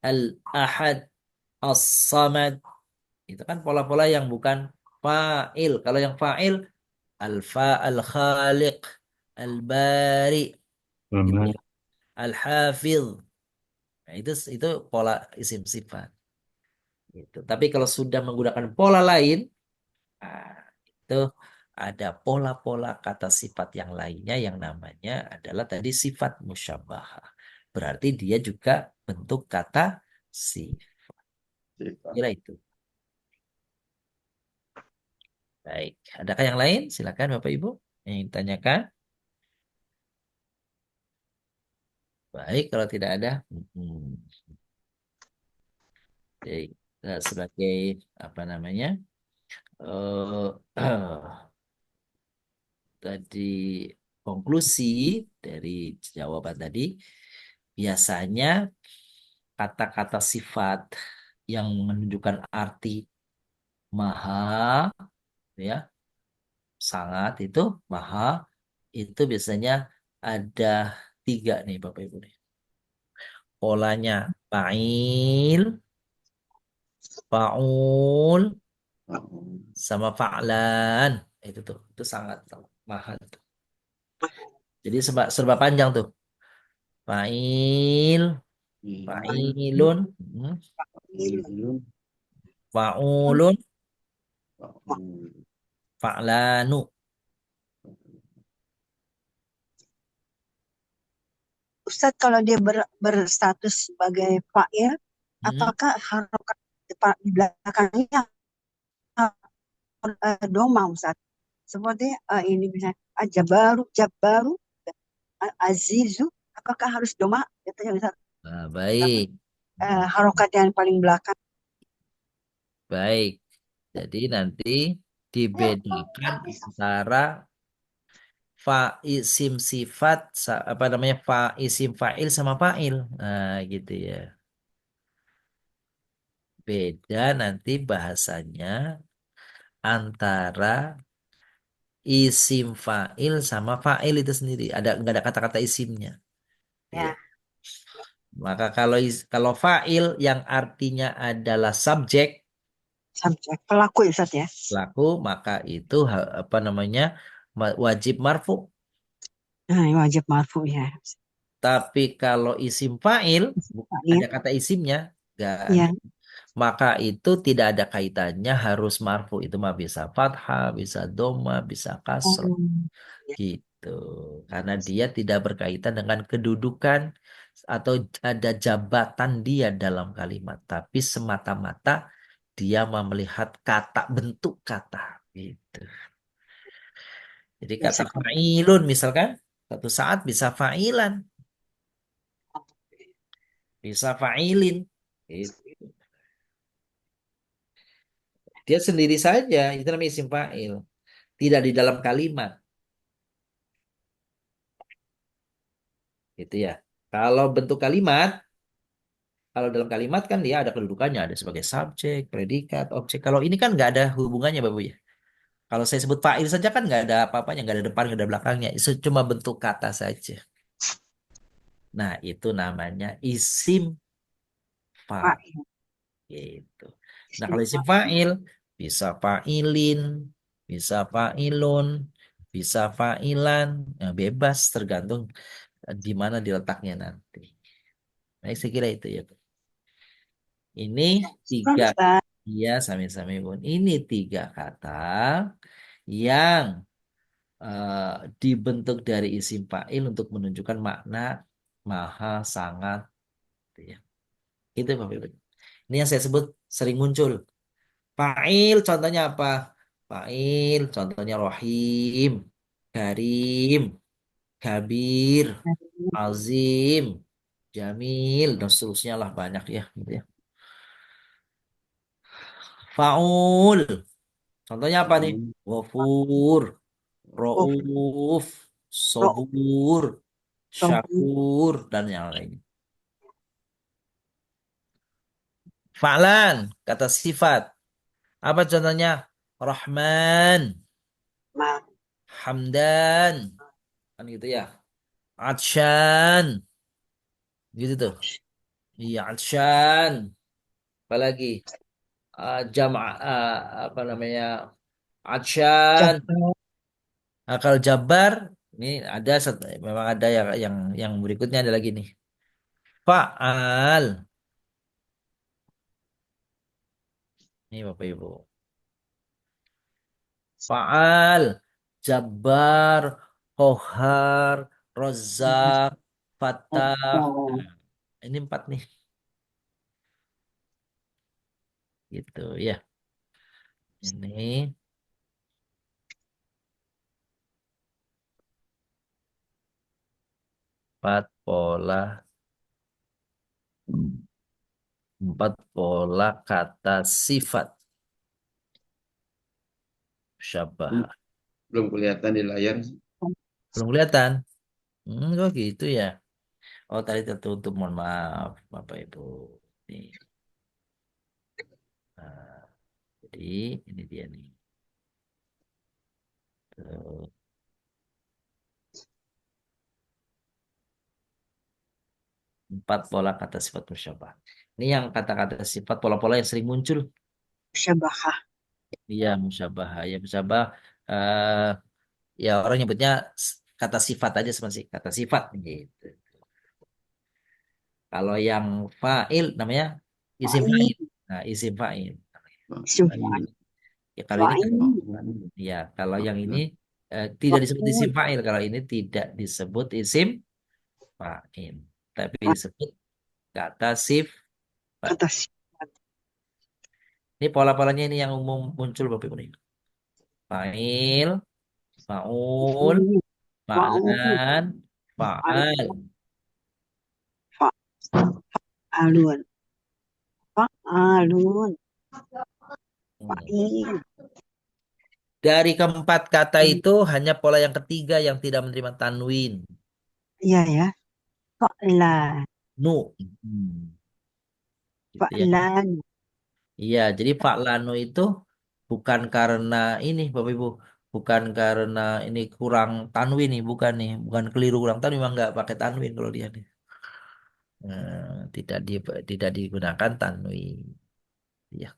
Al-Ahad, As-Samad. Itu kan pola-pola yang bukan fa'il. Kalau yang fa'il, Al-Fa, Al-Khaliq, Al-Bari, gitu ya. Al-Hafidh. Nah, itu pola isim sifat. Gitu. Tapi kalau sudah menggunakan pola lain, nah, itu ada pola-pola kata sifat yang lainnya yang namanya adalah tadi sifat musyabahah. Berarti dia juga bentuk kata sifat. Sifat. Kira itu. Baik. Adakah yang lain? Silakan Bapak Ibu yang ingin tanyakan. Baik, kalau tidak ada. Baik. Sebagai apa namanya? eh tadi konklusi dari jawaban tadi, biasanya kata-kata sifat yang menunjukkan arti maha, ya, sangat itu maha, itu biasanya ada tiga nih Bapak Ibu nih. Polanya fa'il, fa'ul, sama fa'lan. Itu sangat, sangat maha tuh. Jadi serba, serba panjang tuh. Fa'il, fa'ilun, Ilun. fa'ulun, fa'lanu. Ustadz kalau dia berstatus sebagai fa'il, Hmm. apakah harokat di belakangnya doma Ustaz. Seperti ini misalnya Jabaru, Jabaru, Azizu, apakah harus doma? Katanya Ustaz. Nah, Tapi baik, harokat yang paling belakang. baik. Jadi nanti dibedakan antara fa isim sifat apa namanya fa isim fa'il sama fa'il. Nah, gitu ya. Beda nanti bahasanya antara isim fa'il sama fa'il itu sendiri. Nggak ada kata-kata isimnya. Ya. Ya, Maka kalau fa'il yang artinya adalah subjek subjek pelaku ya Ustaz ya. pelaku, maka itu apa namanya wajib marfu. Nah, ini wajib marfu ya. Tapi kalau isim fa'il Fa'il, ada kata isimnya, nggak ada. ya. Maka itu tidak ada kaitannya harus marfu. Itu mah bisa fathah, bisa doma, bisa kasroh. Oh, ya. Gitu. Karena dia tidak berkaitan dengan kedudukan atau ada jabatan dia dalam kalimat. Tapi semata-mata dia mau melihat kata, bentuk kata. Gitu. Jadi Ya, kata fa'ilun misalkan, satu saat bisa fa'ilan, bisa fa'ilin. Gitu. Dia sendiri saja, itu namanya isim fa'il. Tidak di dalam kalimat. Gitu ya. Kalau bentuk kalimat, kalau dalam kalimat kan dia ada kedudukannya, ada sebagai subjek, predikat, objek. Kalau ini kan nggak ada hubungannya, Bapak ya. Kalau saya sebut fa'il saja kan nggak ada apa-apanya, nggak ada depan, nggak ada belakangnya. Itu cuma bentuk kata saja. Nah, itu namanya isim fa'il. Fa'il. Gitu. Nah, kalau isim Istimewa. fa'il bisa fa'ilin, bisa fa'ilun, bisa fa'ilan. Nah, bebas tergantung di mana diletaknya nanti. Nah, saya kira itu ya. Ini Syukran, tiga, Ustaz. ya sami-sami Bun. Ini tiga kata yang eh, dibentuk dari isim fa'il untuk menunjukkan makna maha sangat. Gitu ya. Itu Bapak Ibu. Ini yang saya sebut sering muncul. Fa'il contohnya apa? Fa'il contohnya Rohim, Karim, Kabir, Azim, Jamil, dan seterusnya lah banyak ya. Gitu ya. Faul. Contohnya apa nih? Ghafur, Of, Rauf, ro, Sobur, robu, Syakur, dan yang lain. Fa'lan, kata sifat. Apa contohnya? Rahman, ma, Hamdan, kan gitu ya. Atsyan, gitu tuh. Iya, Atsyan. Apalagi apa namanya? Atsyan. jabar, Nah, kalau Jabar ini ada memang ada yang berikutnya ada lagi nih. Faal. Ini Bapak Ibu. Faal, Jabbar, Kohar, Rozak, Fatah. oh, Nah, ini empat nih. Gitu ya. Ini empat pola, empat pola kata sifat syabah. Belum kelihatan di layar. Belum kelihatan? Kok gitu ya? Oh, tadi tertutup. Mohon maaf, Bapak Ibu. Nih. Nah, jadi ini dia nih. Tuh. Empat pola kata sifat musyabah. Ini yang kata-kata sifat pola-pola yang sering muncul. syabahah. Iya, musyabah. Ya, musyabah. eh ya orang nyebutnya kata sifat aja seperti kata sifat gitu. Kalau yang fa'il namanya isim Fa'il, fa'il. Nah, isim fa'il. isim fa'il, Ya, kalau ini kan, fa'il, ya kalau yang ini tidak disebut isim maf'ul, fa'il. Kalau ini tidak disebut isim fa'il. Tapi disebut kata sifat. kata sifat. Ini pola-polanya ini yang umum muncul Bapak Ibu nih. Fa'il, fa'ul, Ini mau fa'lan, fa'al. alun, alun, Hmm. fa'il. Dari keempat kata itu hanya pola yang ketiga yang tidak menerima tanwin. Iya ya. Fa'lan, Nu. Hmm. Gitu ya. fa'lan. Iya, jadi fa'lanu itu bukan karena ini Bapak Ibu, bukan karena ini kurang tanwin nih, bukan nih, bukan keliru kurang tanwin, memang nggak pakai tanwin kalau dia nih. Tidak tidak digunakan tanwin. Ya,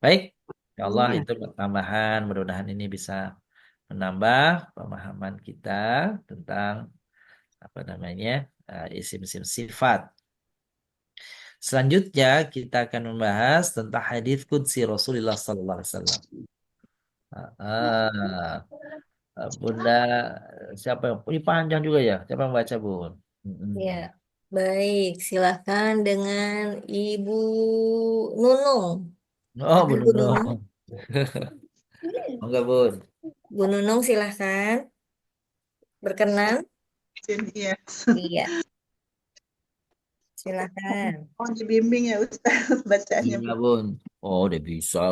baik. Ya Allah Iya. itu tambahan, mudah-mudahan ini bisa menambah pemahaman kita tentang apa namanya isim-isim sifat. Selanjutnya kita akan membahas tentang hadis qudsi Rasulullah Sallallahu Alaihi Wasallam. Ah, Bunda, siapa yang ini panjang juga ya? Siapa yang baca, Bun? Ya, Mm-mm. baik. Silahkan dengan Ibu Nunung. Oh, Ada Bu Bu Nunung? Nunung. Enggak, Bun. Bu Nunung silahkan. Berkenan? Iya. Iya, silahkan. Oh, dibimbing ya Ustaz bacanya, Iya, Bu. Bun. Oh, udah bisa.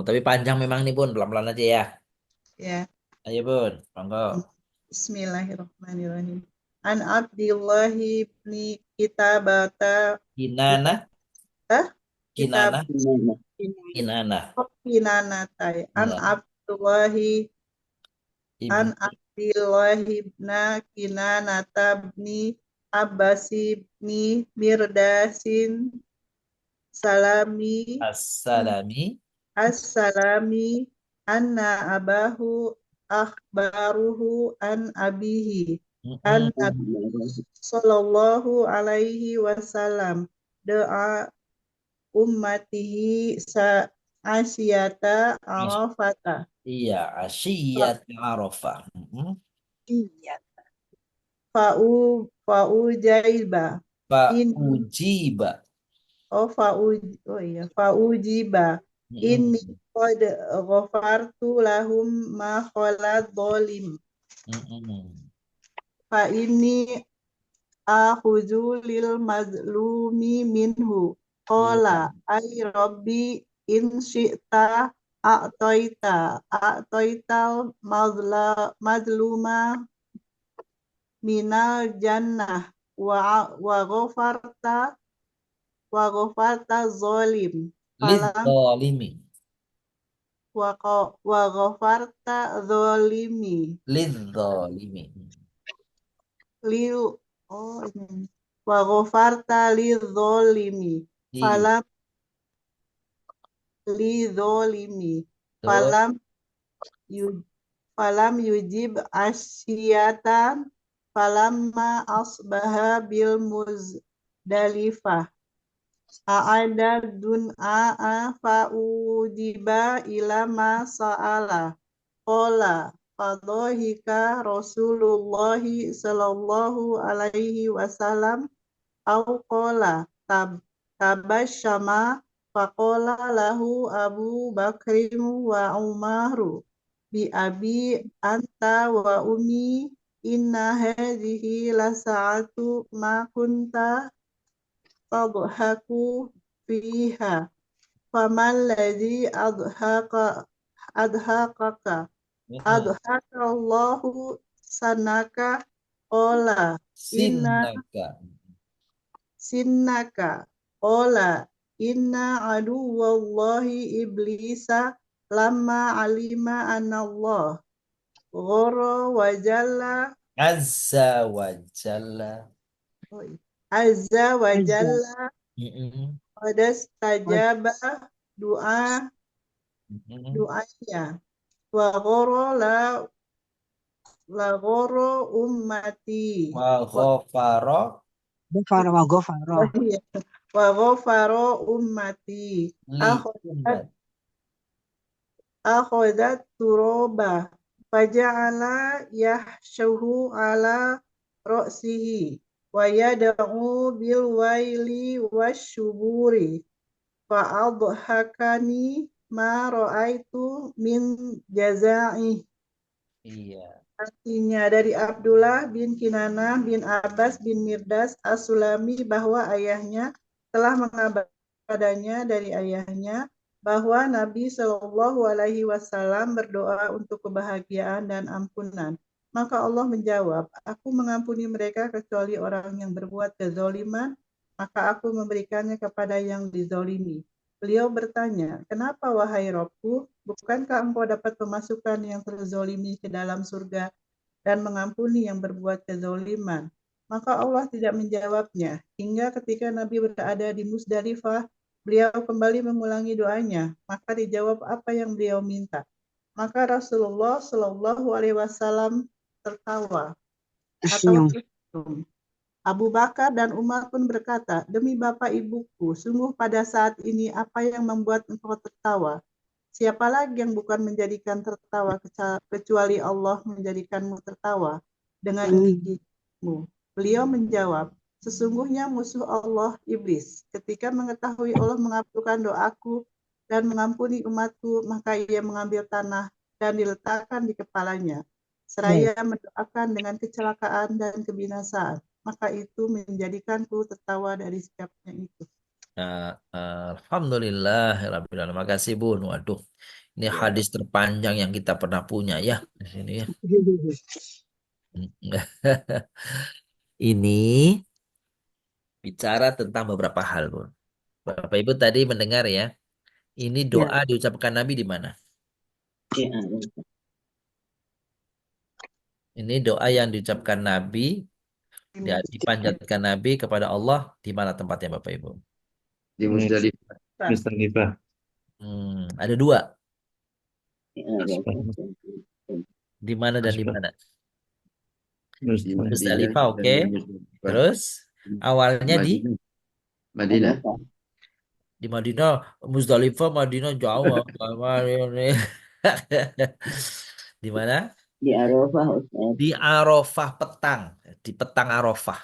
Tapi panjang memang nih, Bun. Pelan-pelan aja ya. Ya. Ayo, Bun. Monggo. Bismillahirrahmanirrahim. An Abdillahi ibni Kitabata Kinana, Kitabah Kitab Kinana, Gimana? Kinana. Kinanatai. An Ya. Abdullahi Ibn An Abdillahi ibna Kinanata ibni Abbas ibni Mirdasin Salami As-Salami. As-Salami anna abahu akhbaruhu an abihi an Mm-mm. Nabi sallallahu alaihi wasallam doa ummatihi sa asyata As- arafata Iya, Asyiyat Arafah. Mm-mm. Iya. fa'u jaiba Pak in Ujiba. fa'u jiba ini Mm-mm. qad ghafartu lahum ma khalat zalim Mm-mm. fa ini akhuzu lil mazlumi minhu qala Iya. ay rabbi in syi'ta a'taital mazluma minal jannah wa ghafarta zalim falam Lidzalimi. wa ghafarta zalimi Lidzalimi. liu oh ini wa ghafarta zalimi Iya. falam zalimi Betul. falam yu falam yujib asyiyatan falamma asbaha bil muzdalifah a'ada dun'a fa'udiba ila ma sa'ala qala fadhahika Rasulullahi sallallahu alaihi wasallam au qala tabasyama faqala lahu Abu Bakrin wa Umaru bi abi anta wa umi inna hadhihi la sa'atu ma kunta tadhaku fiha faman ladzi adhaqaka Mm-mm. adhaka Allahu sanaka qala inna Sinnaka. sinnaka qala inna aduwallahi iblisa lamma alima anallah ghara wa jalla Azza wa Jalla. azza wa Azza. jalla Mm-mm. qadas tajaba doa Mm-mm. doanya wa ghara la ghara ummati Wa wa ghafara Gofaro wa gofaro. iya. Wa ghafara ummati li akhadat ummat. akhadat turoba faja'ala yahshuhu ala ra'sihi wa yad'u bil waili wasyuburi Wa adhakani ma ra'aitu min jaza'i. Iya. Artinya dari Abdullah bin Kinanah bin Abbas bin Mirdas As-Sulami bahwa ayahnya telah mengabarkan padanya dari ayahnya bahwa Nabi Shallallahu Alaihi Wasallam berdoa untuk kebahagiaan dan ampunan. Maka Allah menjawab, aku mengampuni mereka kecuali orang yang berbuat kezoliman, maka aku memberikannya kepada yang dizolimi. Beliau bertanya, kenapa wahai Robku, bukankah engkau dapat memasukkan yang terzolimi ke dalam surga dan mengampuni yang berbuat kezoliman? Maka Allah tidak menjawabnya, hingga ketika Nabi berada di Musdalifah, beliau kembali mengulangi doanya, maka dijawab apa yang beliau minta. Maka Rasulullah Shallallahu Alaihi Wasallam tertawa atau Tersenyum. tersenyum. Abu Bakar dan Umar pun berkata, demi bapak ibuku, sungguh pada saat ini apa yang membuat engkau tertawa? Siapa lagi yang bukan menjadikan tertawa kecuali Allah menjadikanmu tertawa dengan gigimu? Beliau menjawab, sesungguhnya musuh Allah iblis. Ketika mengetahui Allah mengabulkan doaku dan mengampuni umatku, maka ia mengambil tanah dan diletakkan di kepalanya. Seraya mendoakan dengan kecelakaan dan kebinasaan. Maka itu menjadikanku tertawa dari sikapnya itu. Nah, Alhamdulillah, Rabbil Alamin. Makasih Bun. Waduh, ini Ya. hadis terpanjang yang kita pernah punya ya di sini ya. Ini bicara tentang beberapa hal, Bun. Bapak Ibu tadi mendengar ya. Ini Ya, doa diucapkan Nabi di mana? di Arafah. Ini doa yang diucapkan Nabi, dipanjatkan Nabi kepada Allah di mana tempatnya Bapak Ibu? Di Musdalifah. Mustalifah. Ada dua. Di Arafah. Di mana dan di Asbah. mana? Di Mustalifah. Madinah Musdalifah, dan oke. di Musdalifah. Terus awalnya di Madinah. Madinah. Arafah. Madinah, Musdalifah, Madinah jauh. Di mana? Di Arafah, Ustaz. Di Arafah petang, di petang Arafah,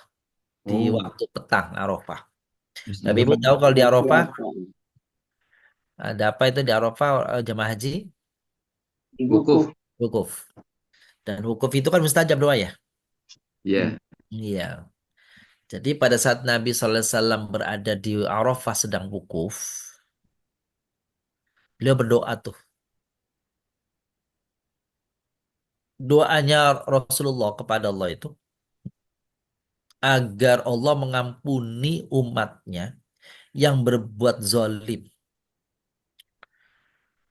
di Oh, waktu petang Arafah. Tapi Ibu Mustalifah. tahu kalau di Hari Arafah biasa. ada apa itu di Arafah jemaah haji? Di wukuf. Bukuf. Wukuf. Dan wukuf itu kan mustajab doa ya? Ya. Iya. Jadi pada saat Nabi SAW berada di Arafah sedang wukuf, beliau berdoa tuh. Doanya Rasulullah kepada Allah itu agar Allah mengampuni umatnya yang berbuat zalim.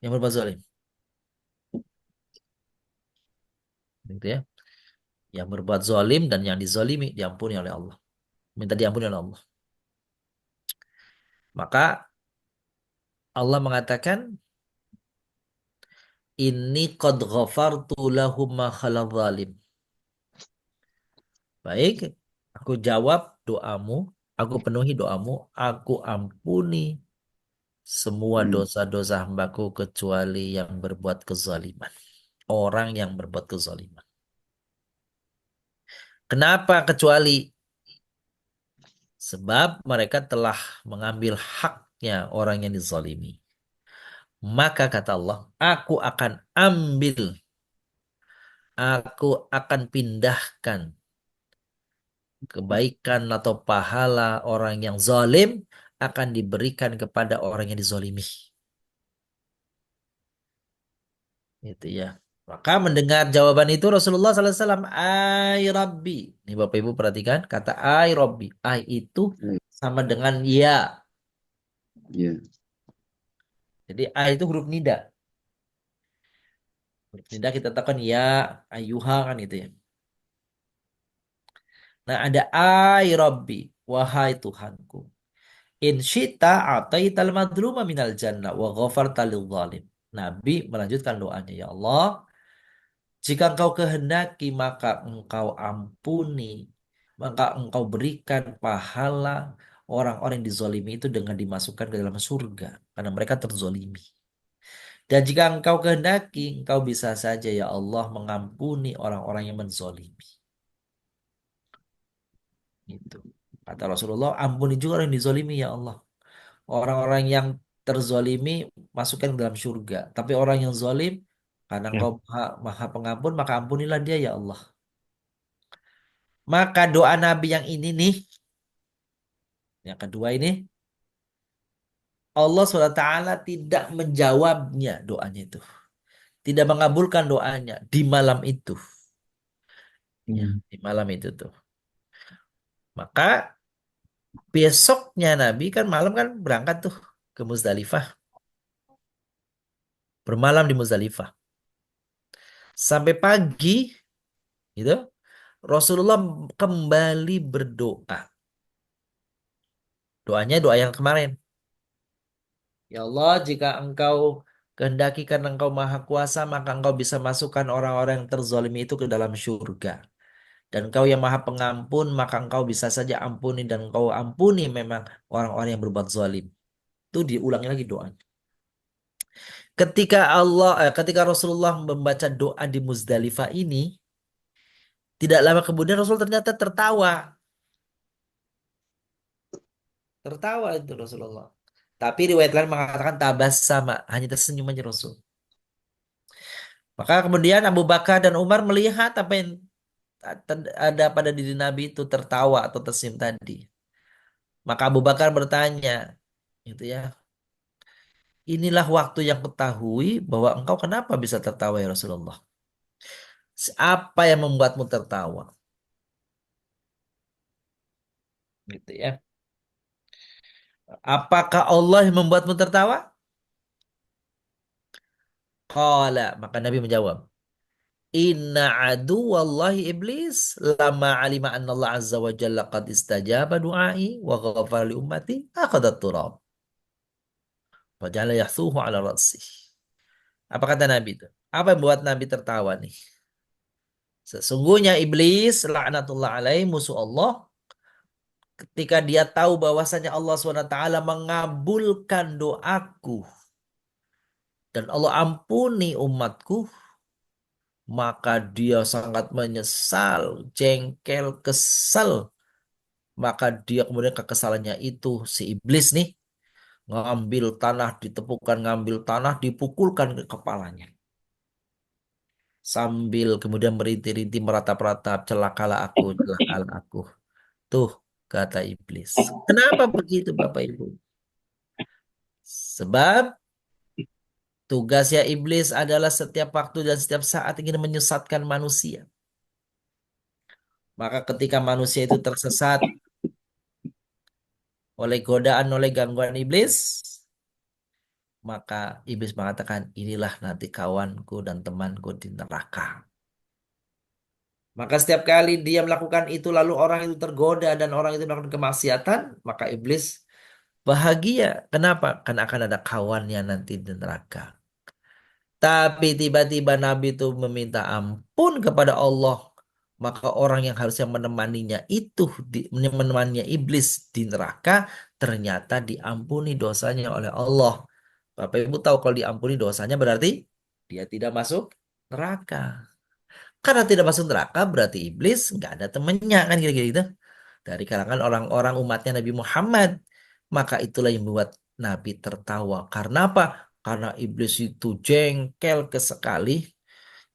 Yang berbuat zalim. Gitu ya. Yang berbuat zalim dan yang dizalimi diampuni oleh Allah. Minta diampuni oleh Allah. Maka Allah mengatakan, ini qad ghafartu lahum ma khala zalim. Baik, aku jawab doamu, aku penuhi doamu, aku ampuni semua dosa-dosa hambaku kecuali yang berbuat kezaliman. Orang yang berbuat kezaliman. Kenapa kecuali? Sebab mereka telah mengambil haknya orang yang dizalimi. Maka kata Allah, aku akan pindahkan kebaikan atau pahala orang yang zalim akan diberikan kepada orang yang dizalimi. Itu ya. Maka mendengar jawaban itu Rasulullah SAW, Ay Rabbi. Ini Bapak Ibu perhatikan, kata Ay Rabbi. Ay itu sama dengan ya. Ya. Jadi Ay itu huruf nida. Huruf nida kita katakan ya, ayuha kan itu ya. Nah ada Ay Rabbi. Wahai Tuhanku. In syita ataital madluma minal jannah wa ghafarta lil zalim. Nabi melanjutkan doanya, ya Allah, jika engkau kehendaki maka engkau ampuni, maka engkau berikan pahala orang-orang yang dizolimi itu dengan dimasukkan ke dalam surga karena mereka terzolimi. Dan jika engkau kehendaki, engkau bisa saja ya Allah mengampuni orang-orang yang menzolimi. Itu. Kata Rasulullah, ampuni juga orang yang dizolimi ya Allah. Orang-orang yang terzolimi masukkan ke dalam surga. Tapi orang yang zolim, karena Ya. Engkau maha pengampun, maka ampunilah dia ya Allah. Maka doa Nabi yang ini nih, yang kedua ini, Allah SWT tidak menjawabnya doanya itu. Tidak mengabulkan doanya di malam itu. Ya, Hmm. di malam itu tuh. Maka besoknya Nabi kan malam kan berangkat tuh ke Muzdalifah. Bermalam di Muzdalifah. Sampai pagi gitu, Rasulullah kembali berdoa. Doanya doa yang kemarin. Ya Allah, jika engkau kehendaki karena engkau maha kuasa, maka engkau bisa masukkan orang-orang yang terzalimi itu ke dalam syurga. Dan engkau yang maha pengampun, maka engkau bisa saja ampuni dan engkau ampuni memang orang-orang yang berbuat zalim. Itu diulangi lagi doanya. Ketika Rasulullah membaca doa di Muzdalifah ini, tidak lama kemudian Rasul ternyata tertawa. Tertawa itu Rasulullah. Tapi riwayat lain mengatakan tabas sama, hanya tersenyum aja Rasul. Maka kemudian Abu Bakar dan Umar melihat apa yang ada pada diri Nabi itu tertawa atau tersenyum tadi. Maka Abu Bakar bertanya, gitu ya, inilah waktu yang ketahui bahwa engkau kenapa bisa tertawa ya Rasulullah? Apa yang membuatmu tertawa? Gitu ya. Apakah Allah yang membuatmu tertawa? Qala, maka Nabi menjawab, Inna adu wallahi iblis lama alima anna Allah azza wa jalla qad istajaba du'ai wa ghafara li ummati akhadat turab wa jalla yahsuhu ala rasih. Apa kata Nabi itu? Apa yang membuat Nabi tertawa nih? Sesungguhnya iblis laknatullah alaih musuh Allah ketika dia tahu bahwasanya Allah SWT mengabulkan doaku dan Allah ampuni umatku, maka dia sangat menyesal, jengkel, kesal. Maka dia kemudian kekesalannya itu si iblis nih ngambil tanah ditepukan, ngambil tanah dipukulkan ke kepalanya. Sambil kemudian merintih-rintih meratap-ratap, celakalah aku, celakalah aku. Tuh kata iblis. Kenapa begitu Bapak Ibu? Sebab tugasnya iblis adalah setiap waktu dan setiap saat ingin menyesatkan manusia. Maka ketika manusia itu tersesat oleh godaan, oleh gangguan iblis, maka iblis mengatakan, inilah nanti kawanku dan temanku di neraka. Maka setiap kali dia melakukan itu, lalu orang itu tergoda dan orang itu melakukan kemaksiatan, maka iblis bahagia. Kenapa? Karena akan ada kawannya nanti di neraka. Tapi tiba-tiba Nabi itu meminta ampun kepada Allah. Maka orang yang harusnya menemaninya itu, menemaninya iblis di neraka, ternyata diampuni dosanya oleh Allah. Bapak Ibu tahu kalau diampuni dosanya berarti dia tidak masuk neraka. Karena tidak masuk neraka berarti iblis nggak ada temannya kan kira-kira gitu. Dari kalangan orang-orang umatnya Nabi Muhammad. Maka itulah yang membuat Nabi tertawa. Karena apa? Karena iblis itu jengkel sekali.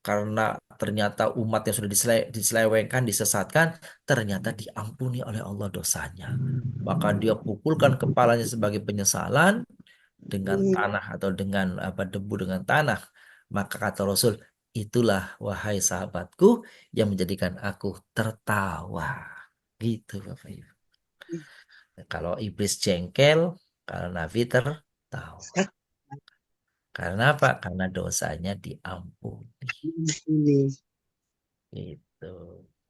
Karena ternyata umat yang sudah diselewengkan, disesatkan, ternyata diampuni oleh Allah dosanya. Maka dia pukulkan kepalanya sebagai penyesalan dengan tanah atau dengan apa debu dengan tanah. Maka kata Rasul, itulah wahai sahabatku yang menjadikan aku tertawa. Gitu Bapak Ibu. Kalau iblis jengkel, kalau Nabi tertawa. Karena apa? Karena dosanya diampuni. Gitu.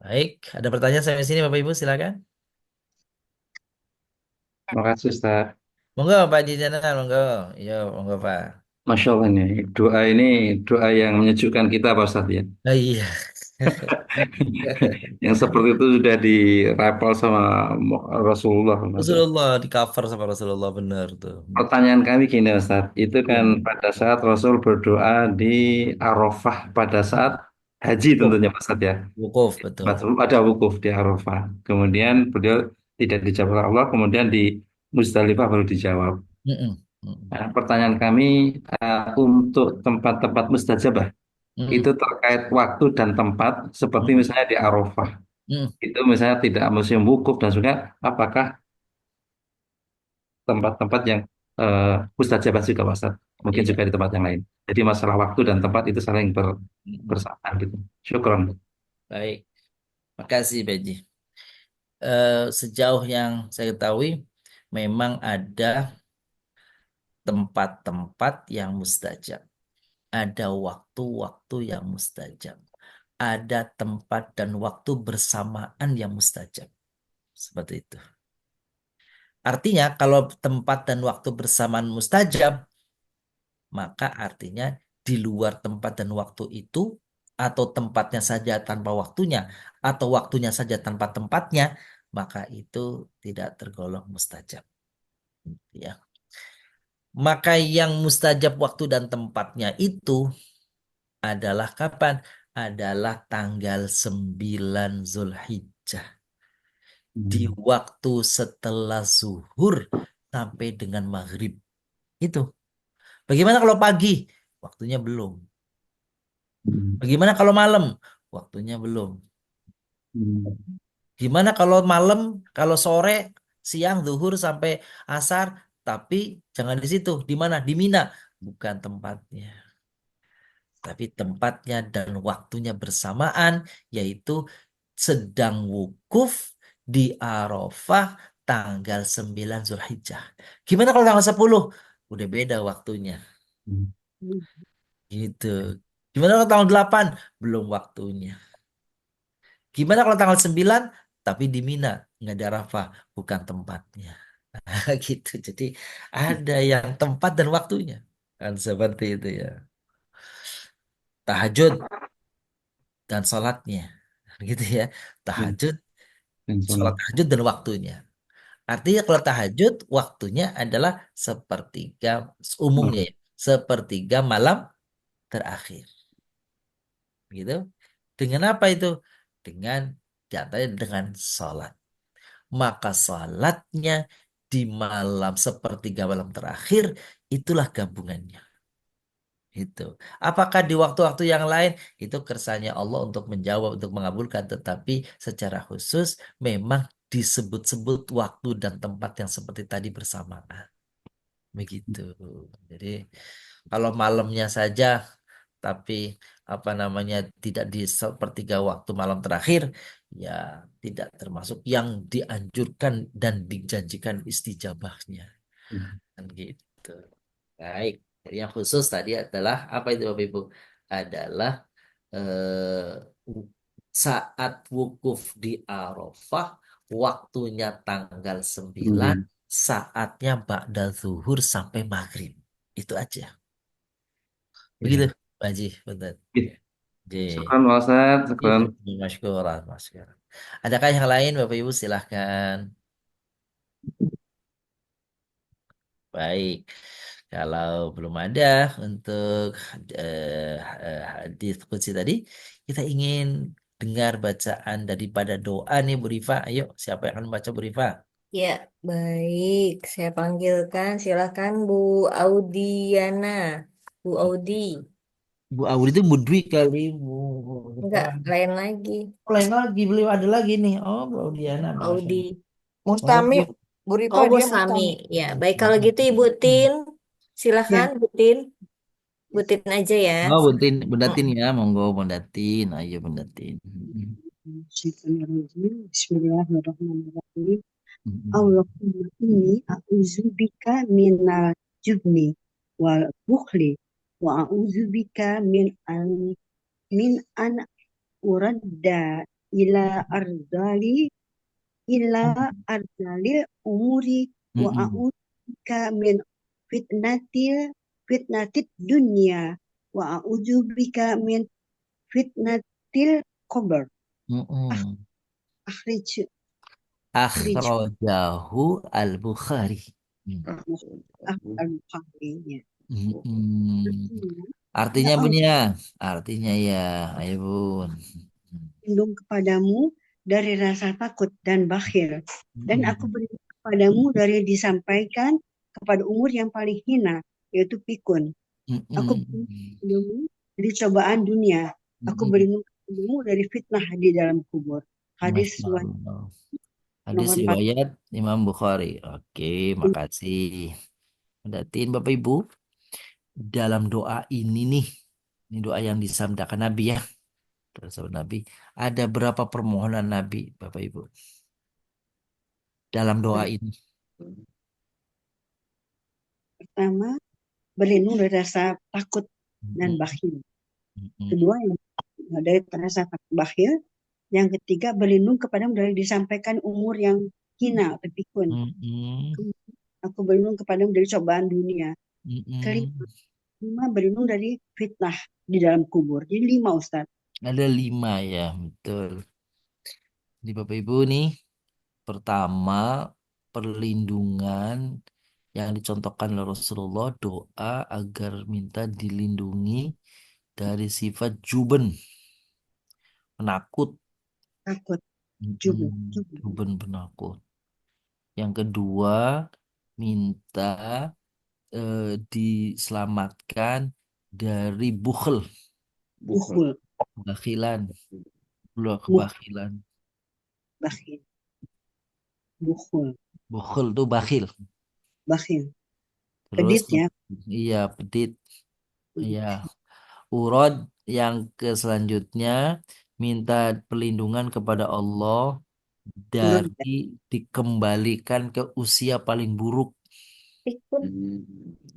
Baik, ada pertanyaan sampai sini Bapak Ibu silakan. Terima kasih Ustaz. Monggo Pak Jijanan, monggo. Iya, monggo Pak. Masya Allah ini doa yang menyejukkan kita Pak Ustaz ya. Oh iya. Yang seperti itu sudah dirapel sama Rasulullah. Rasulullah di cover sama Rasulullah benar tuh. Pertanyaan kami gini Ustaz, itu kan Hmm. pada saat Rasul berdoa di Arafah pada saat haji Wukuf, tentunya Pak Ustaz ya. wukuf betul. Ada wukuf di Arafah. Kemudian beliau tidak dijawab oleh Allah, kemudian di Musdalifah baru dijawab. Mm-mm. Mm-mm. Nah, pertanyaan kami untuk tempat-tempat mustajabah itu Mm-mm. terkait waktu dan tempat seperti Mm-mm. misalnya di Arafah. Mm-mm. Itu misalnya tidak musim wukuf dan juga apakah tempat-tempat yang mustajabah juga Ustaz. Mungkin Iya. juga di tempat yang lain. Jadi masalah waktu dan tempat itu saling Mm-mm. bersamaan gitu. Syukron. Baik, makasih Beji. Sejauh yang saya ketahui, memang ada tempat-tempat yang mustajab, ada waktu-waktu yang mustajab, ada tempat dan waktu bersamaan yang mustajab. Seperti itu. Artinya, kalau tempat dan waktu bersamaan mustajab, maka artinya di luar tempat dan waktu itu, atau tempatnya saja tanpa waktunya, atau waktunya saja tanpa tempatnya, maka itu tidak tergolong mustajab. Ya. Maka yang mustajab waktu dan tempatnya itu adalah kapan? Adalah tanggal 9 Zulhijjah. Di Hmm. waktu setelah zuhur sampai dengan maghrib. Itu. Bagaimana kalau pagi? Waktunya belum. Hmm. Bagaimana kalau malam? Waktunya belum. Hmm. Gimana kalau malam, kalau sore, siang, zuhur sampai asar, tapi jangan di situ. Di mana? Di Mina. Bukan tempatnya. Tapi tempatnya dan waktunya bersamaan, yaitu sedang wukuf di Arafah tanggal 9 Zulhijjah. Gimana kalau tanggal 10? Udah beda waktunya. Hmm. Gitu. Gimana kalau tanggal 8? Belum waktunya. Gimana kalau tanggal 9? Tapi di Mina, nggak ada Arafah, bukan tempatnya. Gitu. Jadi ada yang tempat dan waktunya. Kan seperti itu ya. Tahajud dan sholatnya. Gitu ya. Ya, Tahajud, dan sholat sholat. tahajud dan waktunya. Artinya kalau tahajud waktunya adalah sepertiga umumnya ya, sepertiga malam terakhir. Gitu. Dengan apa itu? Dengan diantaranya dengan sholat. Maka sholatnya di malam sepertiga malam terakhir itulah gabungannya. Itu. Apakah di waktu-waktu yang lain itu kersanya Allah untuk menjawab, untuk mengabulkan, tetapi secara khusus memang disebut-sebut waktu dan tempat yang seperti tadi bersamaan. Begitu. Jadi kalau malamnya saja tapi apa namanya tidak di sepertiga waktu malam terakhir ya tidak termasuk yang dianjurkan dan dijanjikan istijabahnya. Kan gitu. Baik. Jadi yang khusus tadi adalah apa itu Bapak Ibu? Adalah saat wukuf di Arafah waktunya tanggal 9 Kemudian. saatnya ba'da zuhur sampai maghrib. Itu aja. Begitu, Ya. Pak Haji. Betul. Ya. J. Syukran Ustaz. Syukran. Masykuran, masykuran. Adakah yang lain, Bapak Ibu? Silahkan. Baik. Kalau belum ada untuk diskusi tadi, kita ingin dengar bacaan daripada doa nih Bu Rifa. Ayo, siapa yang akan membaca Bu Rifa? Ya, baik. Saya panggilkan. Silakan Bu Audiana. Bu Audi. Bu Audi itu Bu Dwi kali, Bu Rifa. Enggak, lain lagi. Oh, lain lagi, beliau ada lagi nih. Oh, Bu Audiana, Bu Masya Audi. Allah. Oh, Mustami, gitu. Bu Rifa Oh, Bu dia Sami. Mustami. Ya, baik kalau gitu Ibu Tin. Silakan Ya. Bu Tin. Bu Tin aja ya. Oh, Buntin, Bundatin Mm. ya, monggo Bundatin, ayo Bundatin. Bismillahirrahmanirrahim. Mm-mm. Allahumma inni a'udzubika minal jubni wal bukhli wa a'udzubika min an uradda ila ardali ila ardalil umuri wa Mm-mm. a'udzubika min fitnatit dunya wa a'udzubika min fitnatil qabr. Mm-mm. Akhrij akhrij Akhrajahu al-Bukhari. Mm. al-Bukhari. Mm-mm. Ya Artinya Allah, punya, artinya ya, ayo Bun. lindung kepadamu dari rasa takut dan bakhil. Dan Mm-mm. aku beri kepadamu dari disampaikan kepada umur yang paling hina, yaitu pikun. Aku berlindung Mm-mm. kepadamu dari cobaan dunia. Aku Mm-mm. berlindung kepadamu dari fitnah di dalam kubur. Hadis Masya Allah. Hadis nomor 4. riwayat Imam Bukhari. Oke, makasih. Datin Bapak Ibu, dalam doa ini doa yang disampaikan Nabi ya, terus Nabi, ada berapa permohonan Nabi, Bapak Ibu, dalam doa ini? Pertama, berlindung dari rasa takut dan Mm-mm. bakhil. Mm-mm. Kedua, dari rasa takut bakhil. Yang ketiga, berlindung kepadamu dari disampaikan umur yang hina atau pikun. Mm-mm. Aku berlindung kepadamu dari cobaan dunia. Mm-mm. Kelima, berlindung dari fitnah di dalam kubur. Jadi 5, Ustaz. Ada 5 ya, betul. Di Bapak Ibu nih, pertama perlindungan yang dicontohkan oleh Rasulullah, doa agar minta dilindungi dari sifat juben, penakut. Takut, Mm-mm. jubel, jubel. Juben, penakut. Yang kedua, minta diselamatkan dari bukhl, Bukhul. Bukhul, kebakilan, muh, kebakilan. bakhil, bukhul, Bukhl tuh bakhil. bakhil. Terus Pedit ya. iya, pedit. Iya, urad yang ke selanjutnya minta perlindungan kepada Allah Urut, dari dikembalikan ke usia paling buruk. Pikun.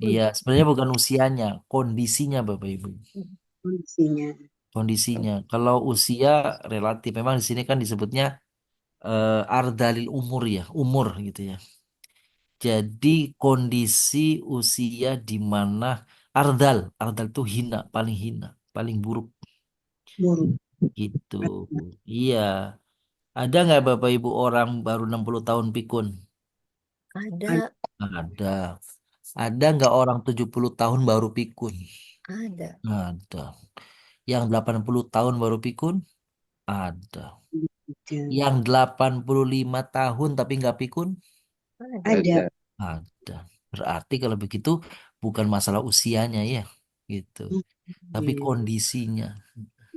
Iya, sebenarnya bukan usianya, kondisinya Bapak Ibu. kondisinya. Kondisinya. Kalau usia relatif, memang di sini kan disebutnya ardalil umur ya, umur gitu ya. Jadi kondisi usia di mana ardal itu hina, paling hina, paling buruk Buruk. gitu. Iya. Ada nggak Bapak Ibu orang baru 60 tahun pikun? Ada, Ada. Ada nggak orang 70 tahun baru pikun? ada, Ada. Yang 80 tahun baru pikun? Ada. Ada. Yang 85 tahun tapi nggak pikun? ada. Ada. Ada. Ada. Berarti kalau begitu bukan masalah usianya ya, gitu. Tapi kondisinya,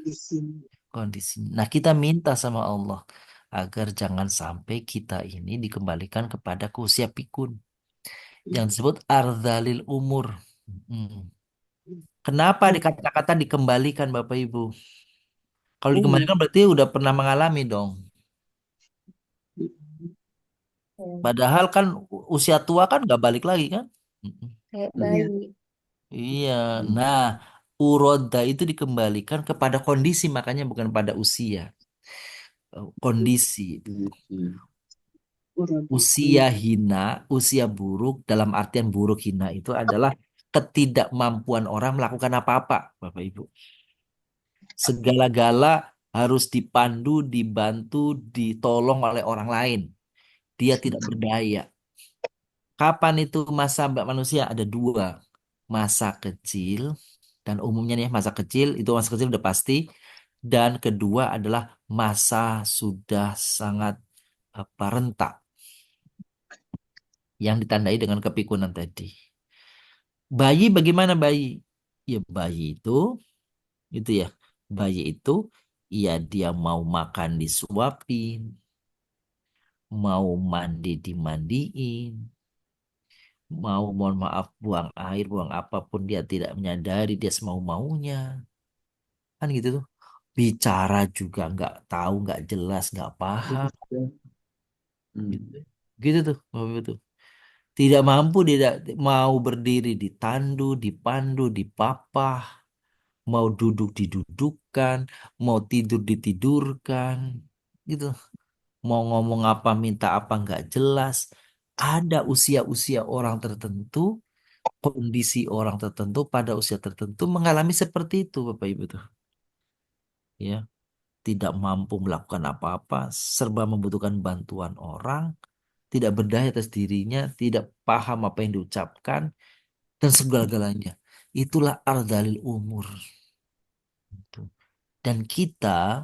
Di sini. kondisinya. Nah, kita minta sama Allah agar jangan sampai kita ini dikembalikan kepada ke usia pikun yang disebut ardhalil umur. Hmm. Kenapa Oh, dikata-kata dikembalikan Bapak Ibu? Kalau umur. dikembalikan berarti udah pernah mengalami dong. Ya, Padahal kan usia tua kan nggak balik lagi kan? Mm-mm. kayak Iya. bayi. Iya, nah uroda itu dikembalikan kepada kondisi, makanya bukan pada usia. Kondisi. Uroda. Usia hina, usia buruk, dalam artian buruk hina itu adalah ketidakmampuan orang melakukan apa-apa, Bapak Ibu. Segala-gala harus dipandu, dibantu, ditolong oleh orang lain. Dia tidak berdaya. Kapan itu masa manusia? Ada dua. Masa kecil, dan umumnya nih masa kecil, itu masa kecil udah pasti. Dan kedua adalah masa sudah sangat renta, yang ditandai dengan kepikunan tadi. Bayi bagaimana bayi? Ya bayi itu ya, bayi itu ya dia mau makan disuapin, mau mandi dimandiin, mau mohon maaf buang air, buang apapun dia tidak menyadari, dia semau-maunya. Kan gitu tuh. Bicara juga nggak tahu, nggak jelas, nggak paham. Gitu, gitu tuh, Bapak Ibu tuh. Tidak mampu, tidak mau berdiri ditandu, dipandu, dipapah, mau duduk didudukkan, mau tidur ditidurkan, gitu. Mau ngomong apa, minta apa nggak jelas. Ada usia-usia orang tertentu, kondisi orang tertentu pada usia tertentu mengalami seperti itu, Bapak Ibu tuh. Ya, tidak mampu melakukan apa-apa, serba membutuhkan bantuan orang, tidak berdaya atas dirinya, tidak paham apa yang diucapkan, dan segala-galanya. Itulah ardalil umur. Dan kita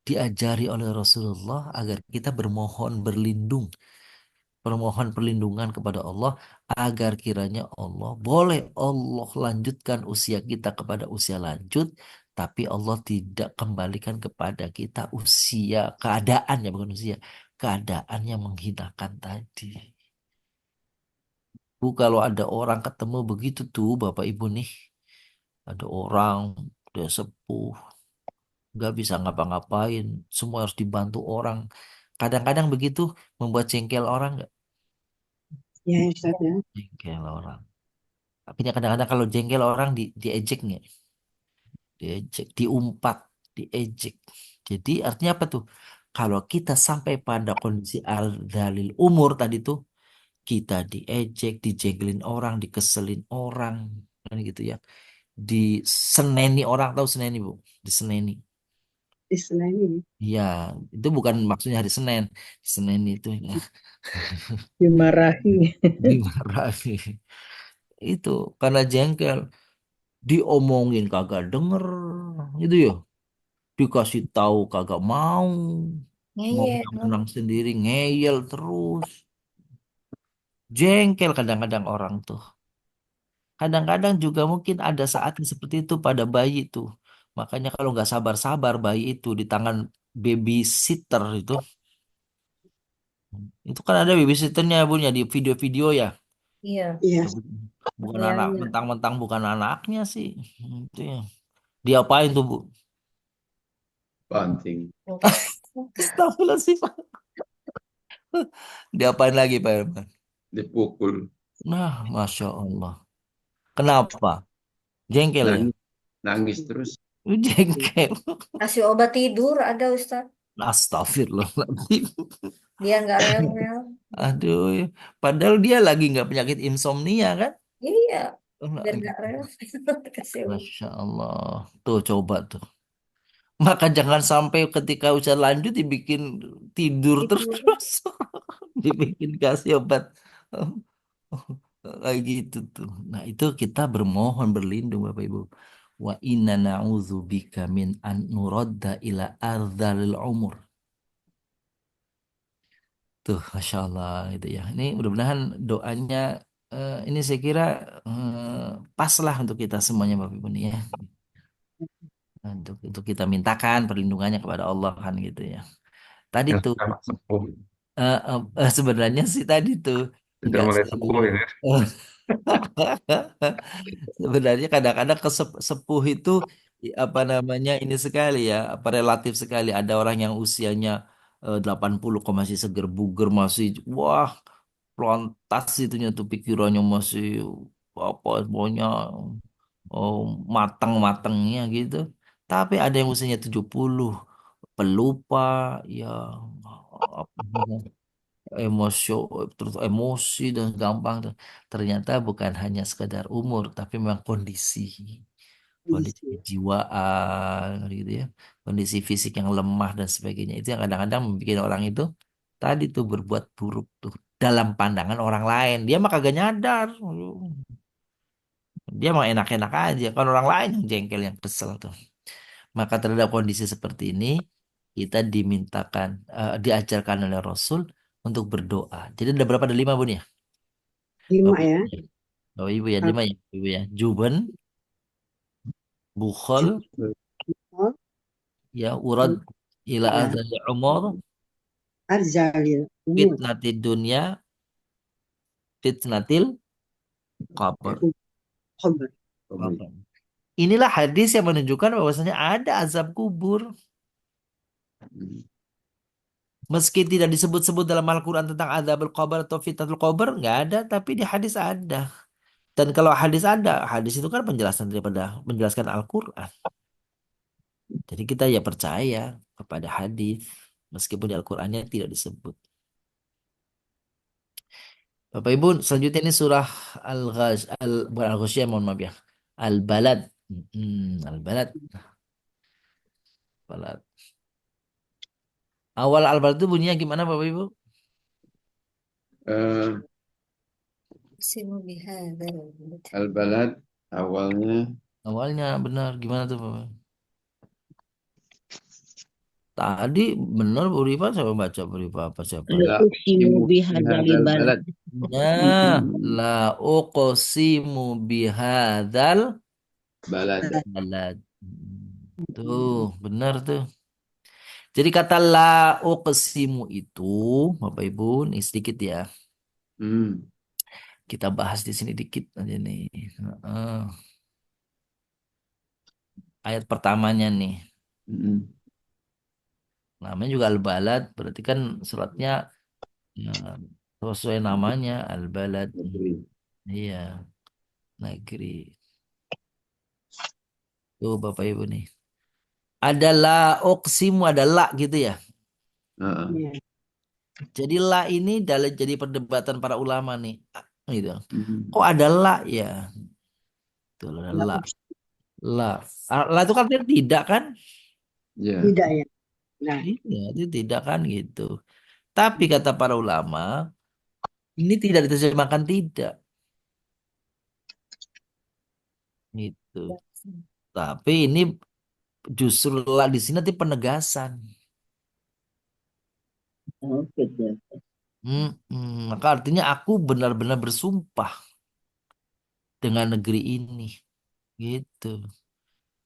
diajari oleh Rasulullah agar kita bermohon berlindung permohon perlindungan kepada Allah agar kiranya boleh Allah lanjutkan usia kita kepada usia lanjut, tapi Allah tidak kembalikan kepada kita usia keadaan ya bukan usia keadaan yang menghinakan tadi. Bu, kalau ada orang ketemu begitu tuh Bapak Ibu nih, ada orang dia sepuh, nggak bisa ngapa-ngapain, semua harus dibantu orang. Kadang-kadang begitu membuat jengkel orang nggak? Ya, Ustaz ya. Jengkel orang. Tapi ya kadang-kadang kalau jengkel orang diejek nggak? Diejek, diumpat, diejek. Jadi artinya apa tuh? Kalau kita sampai pada kondisi dalil umur tadi tuh, kita diejek, dijengkelin orang, dikeselin orang, kan gitu ya. Diseneni orang, tahu seneni Bu? Diseneni. Istilahnya ini Iya, itu bukan maksudnya hari Senin. Senin itu ya, Dimarahi. dimarahi. Itu karena jengkel, diomongin kagak denger, gitu ya. Dikasih tahu kagak mau Ngeyel. menang sendiri ngeyel terus. Jengkel kadang-kadang orang tuh. Kadang-kadang juga mungkin ada saatnya seperti itu pada bayi tuh. Makanya kalau nggak sabar-sabar bayi itu di tangan babysitter itu kan ada babysitternya punya di video-video ya. Iya, iya, Bukan iya, anak, iya. mentang-mentang bukan anaknya sih. Itu ya. Diapain tuh, Bu? Banting, Astagfirullah sih, Pak. Diapain lagi, Pak Herman? dipukul, Nah, Masya Allah. Kenapa? Jengkel ya? nangis, nangis terus. Jengkel. Kasih obat tidur ada Ustaz. Astagfirullahaladzim. Dia nggak rewel. Aduh, padahal dia lagi nggak penyakit insomnia kan? Iya, Nah, biar nggak gitu. rewel. Kasih obat. Masya Allah. Tuh, coba tuh. Maka jangan sampai ketika usia lanjut dibikin tidur Tidur. terus. Dibikin kasih obat. Kayak gitu tuh. Nah, itu kita bermohon berlindung Bapak Ibu. Wa inna na'udzubika min an nuradda ila ardhalil umur. Tuh, Masya Allah gitu ya. Ini mudah-mudahan doanya ini saya kira pas lah untuk kita semuanya Bapak Ibu nih ya. Untuk kita mintakan perlindungannya kepada Allah kan gitu ya. Tadi Yang tuh sama sepuh. sebenarnya sih tadi tuh Sudah nggak mulai sepuh ini. sebenarnya kadang-kadang sepuh itu apa namanya ini sekali ya, apa relatif sekali. Ada orang yang usianya 80 kok masih seger buger masih wah lontas itunya tuh pikirannya masih apa semuanya oh, matang-matangnya gitu. Tapi ada yang usianya 70 pelupa ya apa namanya, terus emosi dan gampang tuh. Ternyata bukan hanya sekedar umur tapi memang kondisi kondisi. kejiwaan gitu ya, kondisi fisik yang lemah dan sebagainya itu yang kadang-kadang membuat orang itu tadi tuh berbuat buruk tuh dalam pandangan orang lain, dia mah kagak nyadar, dia mah enak-enak aja kan orang lain yang jengkel yang kesel tuh. Maka terhadap kondisi seperti ini kita dimintakan diajarkan oleh Rasul untuk berdoa. Jadi ada berapa? Ada 5 Bun ya? 5 Bapak ya. Ibu ya? Bapak Ibu ya, Al- 5 ya, Ibu ya. Juben, bukhol, Jumhur, ya, urad ila ya, adzal umur, Arzalil umur. fitnatid dunya, fitnatil qabr. Khabar. Komen. Qabr. Inilah hadis yang menunjukkan bahwasanya ada azab kubur. Hmm. Meski tidak disebut-sebut dalam Al-Quran tentang azabul qabr atau fitnatul qabr, nggak ada, tapi di hadis ada. Dan kalau hadis ada, hadis itu kan penjelasan daripada menjelaskan Al-Quran. Jadi kita ya percaya kepada hadis meskipun di Al-Qur'annya tidak disebut. Bapak Ibu, selanjutnya ini surah bukan Al-Ghasyiyah, mohon maaf ya. Al-Balad. Al-Balad. Balad. Awal Al-Balad itu bunyinya gimana Bapak Ibu? Eh, Simu bihadzal. Al-Balad awalnya Awalnya benar gimana tuh Bapak? Tadi benar Bu Rifa, saya baca Bu Rifa apa siapa? La La uqsimu uqsimu bihadzal bihadzal balad. balad. Nah, la uqsimu bihadzal Balad. balad. Tuh, benar tuh. Jadi kata la uqsimu itu, Bapak Ibu, nih sedikit ya. Hmm. Kita bahas di sini dikit aja nih. Heeh. Ayat pertamanya nih. Hmm. Namanya juga Al-Balad, berarti kan suratnya ya, sesuai namanya Al-Balad. Negeri. Iya, negeri. Tuh Bapak Ibu nih. Ada la uqsimu, ada la gitu ya. Ah, Iya. Jadi la ini dalam jadi perdebatan para ulama nih. Gitu. hmm. Kok ada la ya? Tuh ada La la. uqsimu. La. La itu kan artinya tidak kan? Ya. Tidak ya. Nah, Iya, itu tidak kan gitu. Tapi kata para ulama, ini tidak diterjemahkan tidak. Gitu. Tapi ini justru la di sini nanti penegasan. Oke, dah. Maka artinya aku benar-benar bersumpah dengan negeri ini. Gitu.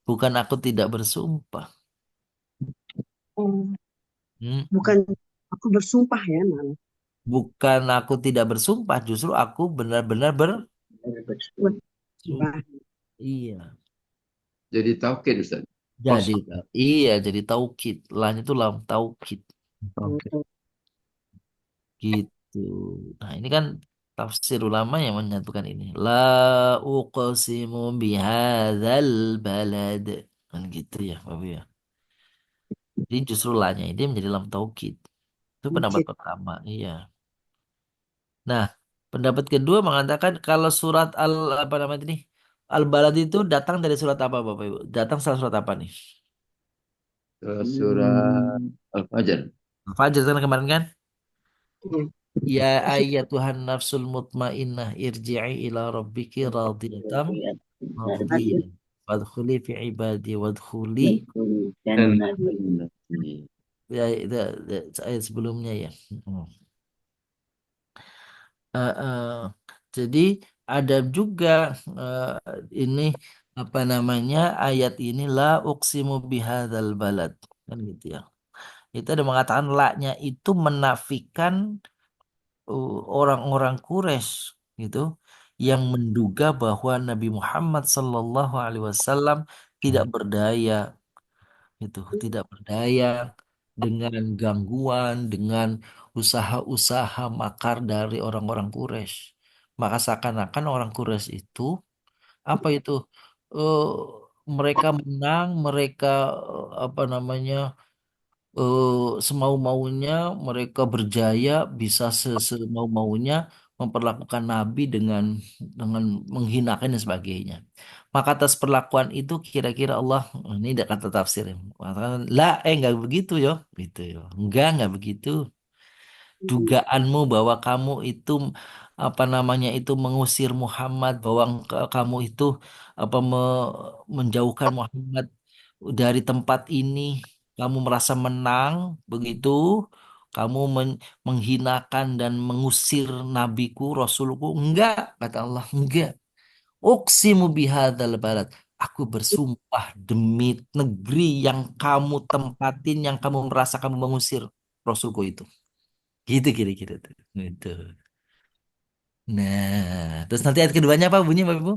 Bukan aku tidak bersumpah. oh, Mm-mm. bukan aku bersumpah ya, malah. Bukan aku tidak bersumpah, justru aku benar-benar Bersumpah. bersumpah. Bersumpah. Iya. Jadi taukid Ustaz. Jadi, Qasam. iya jadi taukid. Lam itu lam taukid. Oke. Oh, Gitu. Nah, ini kan tafsir ulama yang menyatukan ini. La uqsimu bihadzal balad. Kan gitu ya, Bapak ya. Jadi justru lanya ini menjadi lam taukid. Itu pendapat mungkin. pertama, iya. Nah, pendapat kedua mengatakan kalau surat al apa namanya ini? Al-Balad itu datang dari surat apa, Bapak Ibu? Datang salah surat apa nih? Surat Al-Fajr. Fajar kan kemarin kan? Iya. Ya ayyatuhan nafsul mutmainnah irji'i ila rabbiki radiyatan Arti mardiyah. Wadkhuli fi ibadi wadkhuli berkuli Dan jannati. ya itu ayat sebelumnya ya. Hmm. Eh, eh, jadi ada juga eh, ini apa namanya ayat ini la uqsimu bihadzal balad kan gitu ya. Itu ada mengatakan la-nya itu menafikan orang-orang Quraisy gitu yang menduga bahwa Nabi Muhammad Sallallahu Alaihi Wasallam tidak berdaya itu tidak berdaya dengan gangguan dengan usaha-usaha makar dari orang-orang Quraisy. Maka seakan-akan orang Quraisy itu apa itu eh, mereka menang, mereka apa namanya semau-maunya mereka berjaya bisa semau-maunya memperlakukan Nabi dengan menghinakan dan sebagainya. Maka atas perlakuan itu kira-kira Allah ini tidak kata tafsir. Mengatakan, lah nggak begitu yo, gitu yo. Enggak begitu. Dugaanmu bahwa kamu itu apa namanya itu mengusir Muhammad, bahwa kamu itu apa menjauhkan Muhammad dari tempat ini, kamu merasa menang, begitu kamu menghinakan dan mengusir nabiku, rasulku. Enggak, kata Allah, enggak. Uqsimu bihadzal balad. Aku bersumpah demi negeri yang kamu tempatin, yang kamu merasa kamu mengusir rasulku itu. Gitu kira-kira tuh. Gitu. Nah, terus nanti ayat keduanya apa bunyi Bapak Ibu?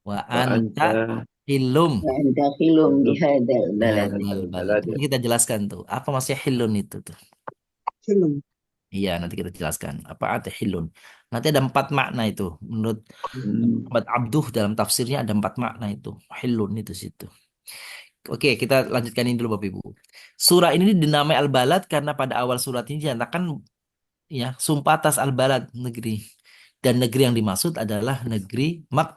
Wa Wa anta anta hilum Wa anta khilum belum bihadzal balad. bihadzal balad. balad. Nanti kita jelaskan tuh. Apa maksudnya hilun itu tuh? Film. Iya, nanti kita jelaskan. Apa arti hilun? Nanti ada empat makna itu. Menurut Hmm. Ahmad Abduh dalam tafsirnya ada empat makna itu. Hilun itu situ. Oke, kita lanjutkan ini dulu Bapak Ibu. Surah ini dinamai Al-Balad karena pada awal surat ini dinyatakan ya sumpah atas Al-Balad negeri. Dan negeri yang dimaksud adalah negeri Maka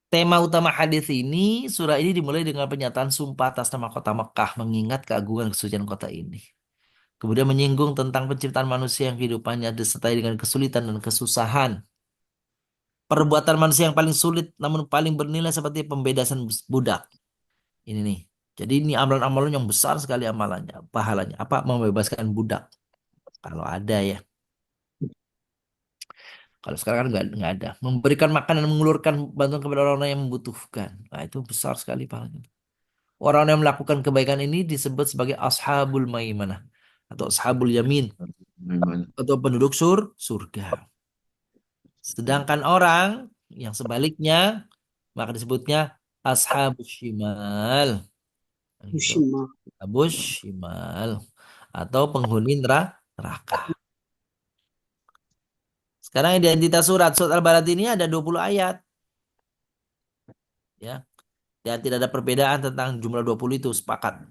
Tema utama hadis ini, surah ini dimulai dengan pernyataan sumpah atas nama kota Mekah, mengingat keagungan kesucian kota ini. Kemudian menyinggung tentang penciptaan manusia yang kehidupannya disertai dengan kesulitan dan kesusahan. Perbuatan manusia yang paling sulit namun paling bernilai seperti pembebasan budak. Ini nih. Jadi ini amalan-amalan yang besar sekali amalannya, pahalanya. Apa? Membebaskan budak. Kalau ada ya. Kalau sekarang kan nggak ada. Memberikan makan dan mengulurkan bantuan kepada orang-orang yang membutuhkan. Nah, itu besar sekali pahalanya. Orang yang melakukan kebaikan ini disebut sebagai ashabul maimanah atau ashabul yamin Memang. atau penduduk surga. Sedangkan orang yang sebaliknya maka disebutnya ashabus shimal. Nah, gitu. Mushima. Ashabus shimal atau penghuni neraka. Sekarang identitas surat Al-Balad ini ada 20 ayat. Ya. Dan tidak ada perbedaan tentang jumlah 20 itu, sepakat.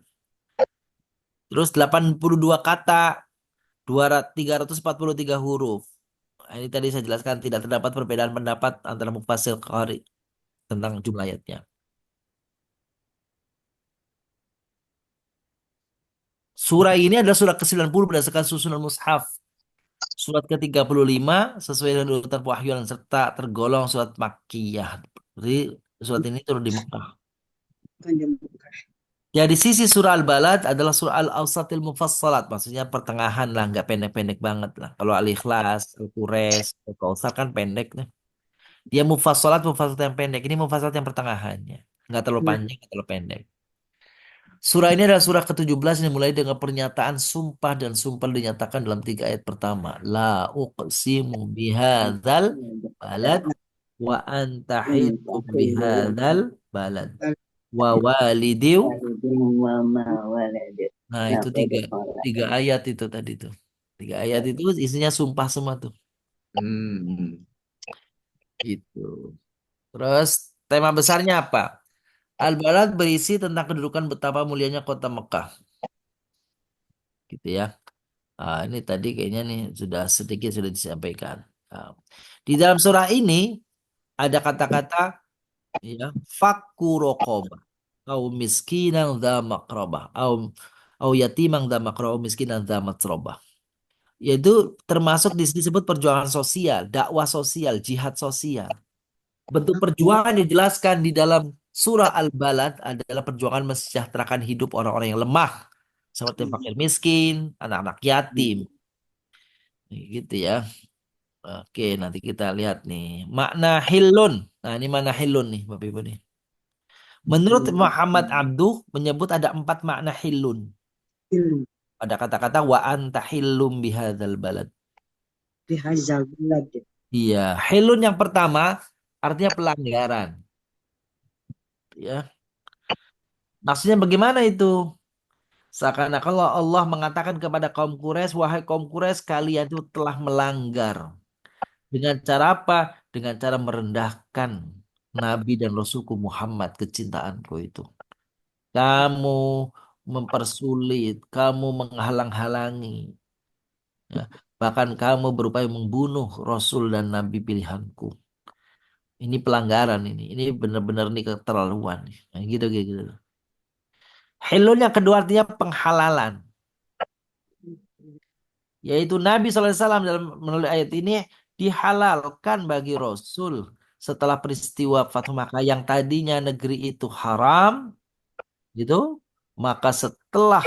Terus 82 kata, 343 huruf. Nah, ini tadi saya jelaskan tidak terdapat perbedaan pendapat antara mufassir qari tentang jumlah ayatnya. Surah ini adalah surah ke-90 berdasarkan susunan mushaf. Surat ke-35 sesuai dengan urutan pewahyuan serta tergolong surat Makkiyah. Jadi surat ini turun di Mekah. Bukan di Mekah. Ya di sisi surah Al-Balad adalah surah Al-Awsatil Mufassalat. Maksudnya pertengahan lah, nggak pendek-pendek banget lah. Kalau Al-Ikhlas, Al-Qures, Al-Kautsar kan pendek nih. Dia mufassalat yang pendek. Ini mufassalat yang pertengahannya. Nggak terlalu Nah, panjang, nggak terlalu pendek. Surah ini adalah surah ke-17 yang dimulai dengan pernyataan sumpah dan sumpah dinyatakan dalam 3 ayat pertama. La uqsimu bihadzal balad wa anta hitum bihadzal balad wa walidiw. Mama walad. Nah itu Laqad qala. tiga ayat itu tadi tuh. 3 ayat itu isinya sumpah semua tuh. Hmm. Itu. Terus tema besarnya apa? Al-Balad berisi tentang kedudukan betapa mulianya kota Mekah. Gitu ya. Ini tadi kayaknya nih sudah sedikit sudah disampaikan. Ah, di dalam surah ini ada kata-kata ya fakku rokobah au miskinan dza makrobah au yatimang dza makrobah au miskinan dza matrobah. Yaitu termasuk di sini disebut perjuangan sosial, dakwah sosial, jihad sosial. Bentuk perjuangan yang dijelaskan di dalam surah Al-Balad adalah perjuangan mensejahterakan hidup orang-orang yang lemah, seperti fakir miskin, anak-anak yatim. Gitu ya. Oke, nanti kita lihat nih. Makna hilun. Nah, ini mana hilun nih, Bapak Ibu nih. Menurut Muhammad Abduh menyebut ada 4 makna hilun. Ilu Ada kata-kata wa anta hilum bihadzal balad. bihazal balad. Iya, hilun yang pertama artinya pelanggaran. Ya, maksudnya bagaimana itu? Seakan-akan Allah mengatakan kepada kaum Quraisy, wahai kaum Quraisy, kalian itu telah melanggar. Dengan cara apa? Dengan cara merendahkan Nabi dan Rasulku Muhammad, kecintaanku itu. Kamu mempersulit, kamu menghalang-halangi. Ya. Bahkan kamu berupaya membunuh Rasul dan Nabi pilihanku. Ini pelanggaran ini. Ini benar-benar nih keterlaluan. Nah, gitu, gitu, gitu. Hilul yang kedua artinya penghalalan. Yaitu Nabi SAW dalam melalui ayat ini dihalalkan bagi Rasul setelah peristiwa Fathu Makkah yang tadinya negeri itu haram, gitu. Maka setelah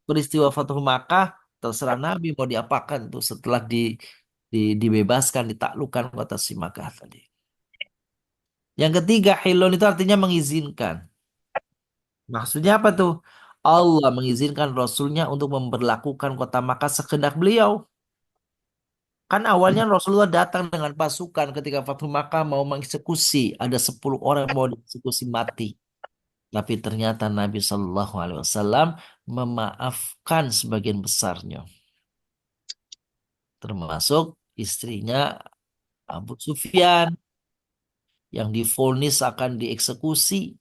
peristiwa Fathu Makkah terserah Nabi mau diapakan tuh setelah dibebaskan, ditaklukkan kota si Makkah tadi. Yang ketiga, hilun itu artinya mengizinkan. Maksudnya apa tuh? Allah mengizinkan Rasulnya untuk memberlakukan kota Makkah sekehendak beliau. Kan awalnya Rasulullah datang dengan pasukan ketika Fathu Makkah mau mengeksekusi. Ada 10 orang mau dieksekusi mati. Tapi ternyata Nabi Shallallahu Alaihi Wasallam memaafkan sebagian besarnya. Termasuk istrinya Abu Sufyan yang divonis akan dieksekusi.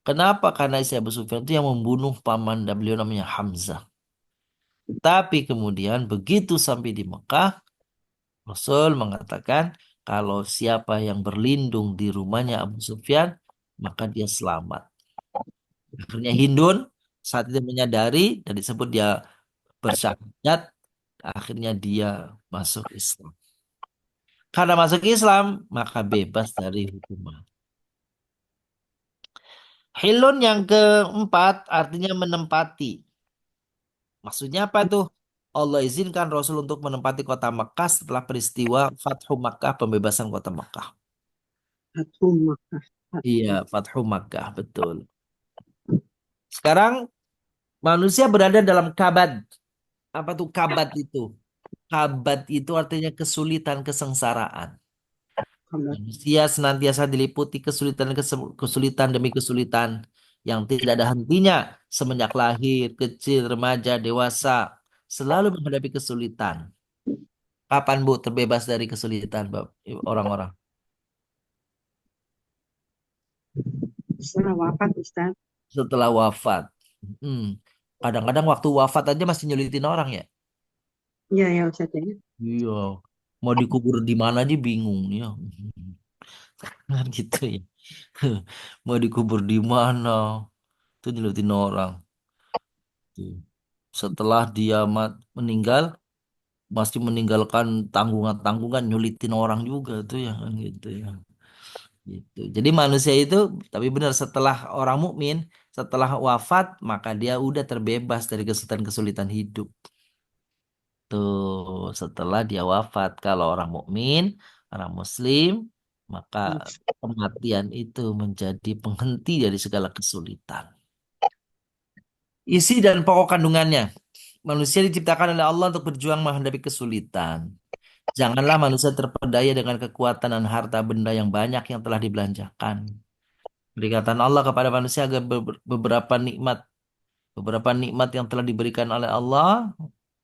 Kenapa? Karena istri Abu Sufyan itu yang membunuh paman dan beliau namanya Hamzah. Tapi kemudian begitu sampai di Mekah, Rasul mengatakan kalau siapa yang berlindung di rumahnya Abu Sufyan, maka dia selamat. Akhirnya Hindun saat itu menyadari dan disebut dia bersyahadat, akhirnya dia masuk Islam. Karena masuk Islam, maka bebas dari hukuman. Hilun yang keempat artinya menempati. Maksudnya apa tuh? Allah izinkan Rasul untuk menempati kota Mekah setelah peristiwa Fathu Makkah, pembebasan kota Mekah. Satu Makkah. Iya, Fathu Makkah, betul. Sekarang manusia berada dalam kabad. Apa tuh kabad itu? Kabad itu artinya kesulitan, kesengsaraan. Kabar. Manusia senantiasa diliputi kesulitan demi kesulitan yang tidak ada hentinya semenjak lahir, kecil, remaja, dewasa, selalu menghadapi kesulitan. Kapan Bu terbebas dari kesulitan, orang-orang? Setelah wafat Ustaz. Setelah wafat. Hmm. Kadang-kadang waktu wafat aja masih nyulitin orang ya. Iya ya Ustaz ya. Iya. Mau dikubur di mana aja bingung ya. Kan gitu ya. Mau dikubur di mana? Itu nyulitin orang. Tuh. Setelah dia meninggal, masih meninggalkan tanggungan-tanggungan nyulitin orang juga tuh ya kan gitu ya. Gitu. Jadi manusia itu tapi benar setelah orang mukmin setelah wafat maka dia udah terbebas dari kesulitan-kesulitan hidup. Tuh setelah dia wafat kalau orang mukmin, orang muslim maka kematian itu menjadi penghenti dari segala kesulitan. Isi dan pokok kandungannya. Manusia diciptakan oleh Allah untuk berjuang menghadapi kesulitan. Janganlah manusia terpedaya dengan kekuatan dan harta benda yang banyak yang telah dibelanjakan. Peringatan Allah kepada manusia agar beberapa nikmat yang telah diberikan oleh Allah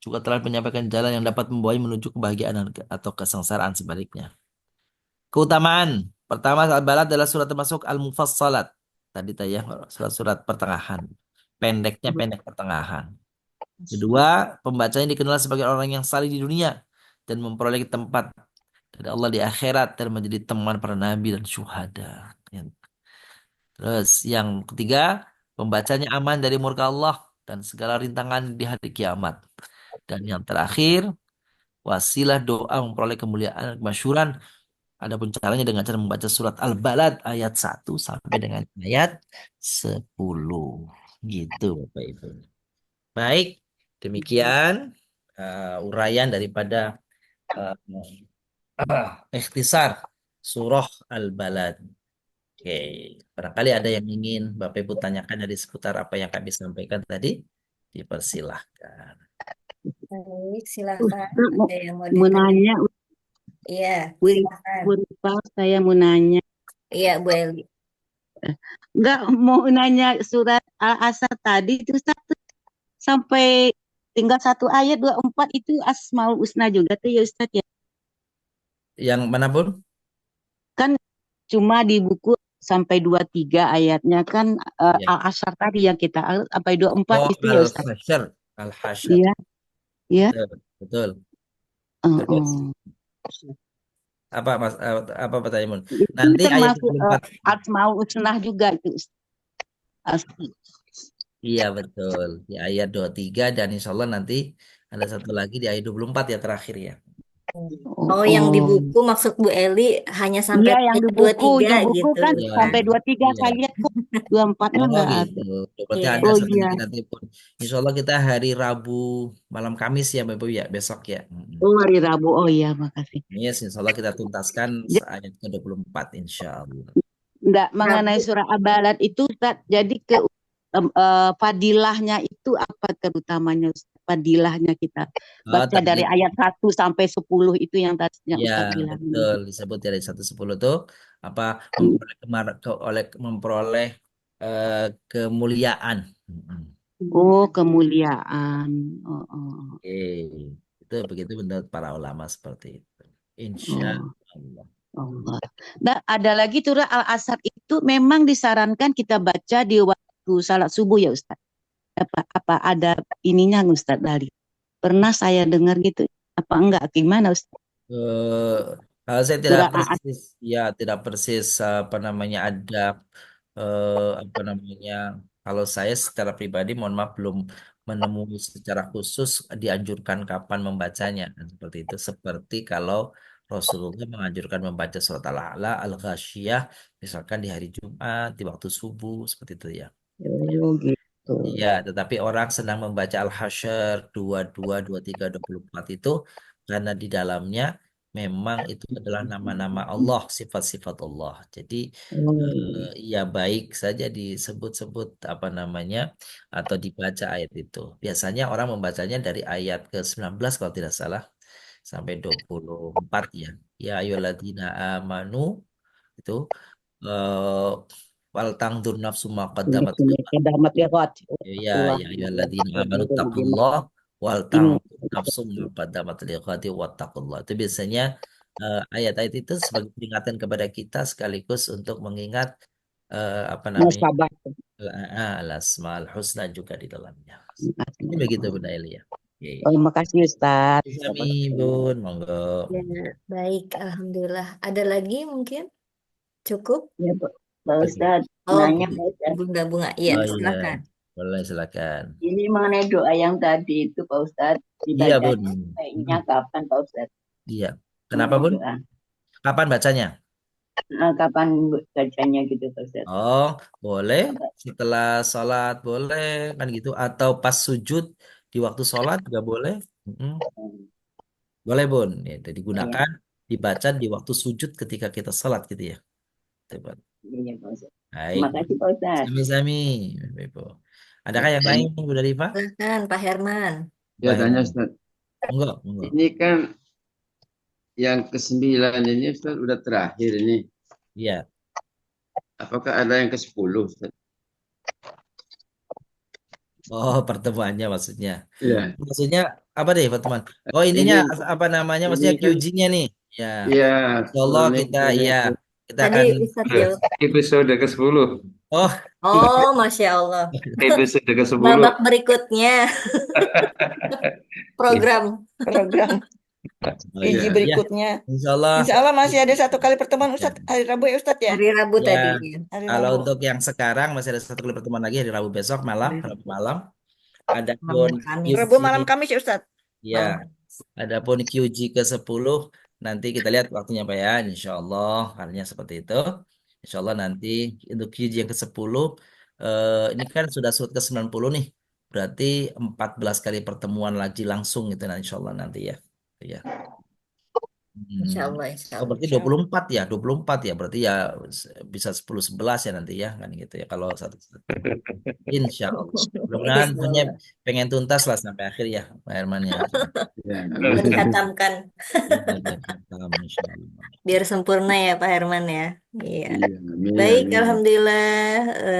juga telah menyampaikan jalan yang dapat membawanya menuju kebahagiaan atau kesengsaraan sebaliknya. Keutamaan. Pertama, Al-Balad adalah surat termasuk Al-Mufassalat. Tadi ya, surat-surat pertengahan. Pendeknya pendek pertengahan. Kedua, pembacanya dikenal sebagai orang yang saleh di dunia dan memperoleh tempat dari Allah di akhirat dan menjadi teman para nabi dan syuhada. Terus yang ketiga, pembacanya aman dari murka Allah dan segala rintangan di hari kiamat. Dan yang terakhir, wasilah doa memperoleh kemuliaan dan kemasyhuran. Adapun caranya dengan cara membaca surat Al-Balad ayat 1 sampai dengan ayat 10. Gitu Bapak Ibu. Baik, demikian uraian daripada uh, ikhtisar surah Al-Balad. Oke, barangkali ada yang ingin Bapak Ibu tanyakan dari seputar apa yang kami sampaikan tadi, dipersilahkan. Baik, silakan. Ustaz Ada yang mau mau ditanya? nanya, Iya, Bu silakan. Bu Rifa, saya mau nanya. Iya, Bu Eli. Enggak mau nanya surat Al-Asr tadi itu Ustaz sampai tinggal satu ayat 24 itu Asmaul Husna juga tuh ya Ustaz ya. Yang mana pun? Kan cuma di buku sampai 23 ayatnya kan Ya. Al-Asr tadi yang kita sampai 24 Oh, itu ya Ustaz. Al-Hasyr. Al-Hasyr. Iya, iya. Betul, betul. Uh, Terus uh. apa Mas apa pertanyaanmu? Itu Nanti ayat termasuk 24. Asmaul Husna juga itu Ustaz. Iya, betul. Di ayat 23 dan insya Allah nanti ada satu lagi di ayat 24 ya terakhir ya. Oh, yang di buku maksud Bu Eli hanya sampai Iya, yang di ayat buku 23 kan gitu. Iya, sampai 23 iya. saya lihat kok 24-nya Oh nggak gitu. ada. Berarti Iya. ada Oh satu iya. lagi nanti pun. Insya Allah kita hari Rabu malam Kamis ya Bapak Ibu ya besok ya. Oh hari Rabu. Oh iya, makasih. Yes, insya Allah kita tuntaskan Jadi, ayat ke-24 insya Allah. enggak mengenai Rabu. surah Abalat itu Ustaz, jadi fadilahnya itu apa terutamanya Ustaz? Fadilahnya kita Oh, baca tadi dari ayat 1 sampai 10 itu yang tadinya ya Ustaz bilang. betul disebut dari 1-10 tuh apa Hmm. memperoleh eh, kemuliaan. Mm-mm. Oh kemuliaan. Oh, oh, Oke, itu begitu menurut para ulama seperti itu. Insya oh. Allah. Allah. Nah, ada lagi surah Al-Asr itu memang disarankan kita baca di waktu salat subuh ya Ustaz. Apa ada ininya Ustaz dari? Pernah saya dengar gitu. Apa enggak? Gimana Ustaz? Eh, saya tidak Surah Al-Asr. persis, ya tidak persis apa namanya ada apa namanya. Kalau saya secara pribadi, mohon maaf belum menemui secara khusus dianjurkan kapan membacanya. Dan seperti itu. Seperti kalau Rasulullah menganjurkan membaca surat Al-A'la, Al-Ghasyiyah, misalkan di hari Jumat, di waktu subuh, seperti itu ya. Oh gitu. Iya, tetapi orang senang membaca Al-Hasyr 22, 23, 24 itu karena di dalamnya memang itu adalah nama-nama Allah, sifat-sifat Allah. Jadi Oh, ya baik saja disebut-sebut apa namanya atau dibaca ayat itu. Biasanya orang membacanya dari ayat ke-19 kalau tidak salah sampai 24 ya. Ya ayyuhalladzina amanu itu eh wal tangdur nafsu ma qaddamat damat ya kot. ya Itulah ya ayyuhalladzina amanu taqullah wal tangdur nafsu ma qaddamat lighadi wattaqullah. Itu biasanya ayat-ayat itu sebagai peringatan kepada kita sekaligus untuk mengingat apa namanya Sabar. al-asmaul husna juga di dalamnya. Ini begitu Bunda Eli ya. Oke. Oh, makasih Ustaz. Kami Bun, monggo. Ya, baik, alhamdulillah. Ada lagi mungkin? Cukup? Ya, Pak Oke. Ustaz, Oh, nanya Pak Ustaz. Bunda Bunga. Iya, Oh iya, silakan. boleh silakan. Ini mengenai doa yang tadi itu Pak Ustaz, Iya Bun. dibacanya baiknya kapan Pak Ustaz? Iya. Kenapa Mengenai Bun? doa. Kapan bacanya? Kapan bacanya gitu Pak Ustaz? Oh, boleh setelah sholat boleh kan gitu atau pas sujud di waktu sholat juga boleh. Mm-mm. Boleh Bun. Ya, itu Ya, digunakan dibaca di waktu sujud ketika kita sholat gitu ya. Coba. iya Pak Ustaz. Baik, Terima Bun. kasih Pak Ustaz. Sami-sami, Ibu. Adakah yang lain, Bu Rifa? Silakan, Pak Herman. Ya, Pak tanya Herman. Ustaz. Monggo, monggo. Ini kan yang ke-9 ini Ustaz udah terakhir ini. Iya. Apakah ada yang ke-10 Ustaz? Oh, pertemuannya maksudnya. Iya. Maksudnya apa deh, teman? Oh, ininya Ini apa namanya? ini Maksudnya kan QG-nya nih. Ya. ya Insyaallah 10 kita episode ya itu. kita Tadi akan Ustadz jawab. Episode ke-10. oh, Oh, Masya Allah. Episode ke-10. Babak berikutnya, program. oh Iji iya. Ya, berikutnya. insyaallah. Insya Allah masih ada satu kali pertemuan Ustadz hari Rabu ya Ustadz ya. Hari Rabu Ya, tadi. Hari kalau Rabu. untuk yang sekarang masih ada satu kali pertemuan lagi hari Rabu besok malam, Rabu malam. Adapun Malam Kamis. QG Rabu malam Kamis ya Ustadz. ya, Malam. adapun QG ke-10 nanti kita lihat waktunya Pak ya, insya Allah harinya seperti itu. Insya Allah nanti untuk QG yang ke-10 ini kan sudah surut ke-90 nih. Berarti 14 kali pertemuan lagi langsung gitu nah, insya Allah nanti ya. Ya. Insya Allah, insya Oh, Allah. berarti 24 ya, 24 ya. Berarti ya bisa 10-11 ya nanti ya kan gitu ya kalau satu-satu. Insya Allah. Mudah-mudahan Insya hanya Allah. pengen tuntas lah sampai akhir ya Pak Herman ya. Ya. Mau dihatamkan. Insya Allah. Biar sempurna ya Pak Herman ya. Iya. Iya, amin, Baik, amin. Alhamdulillah.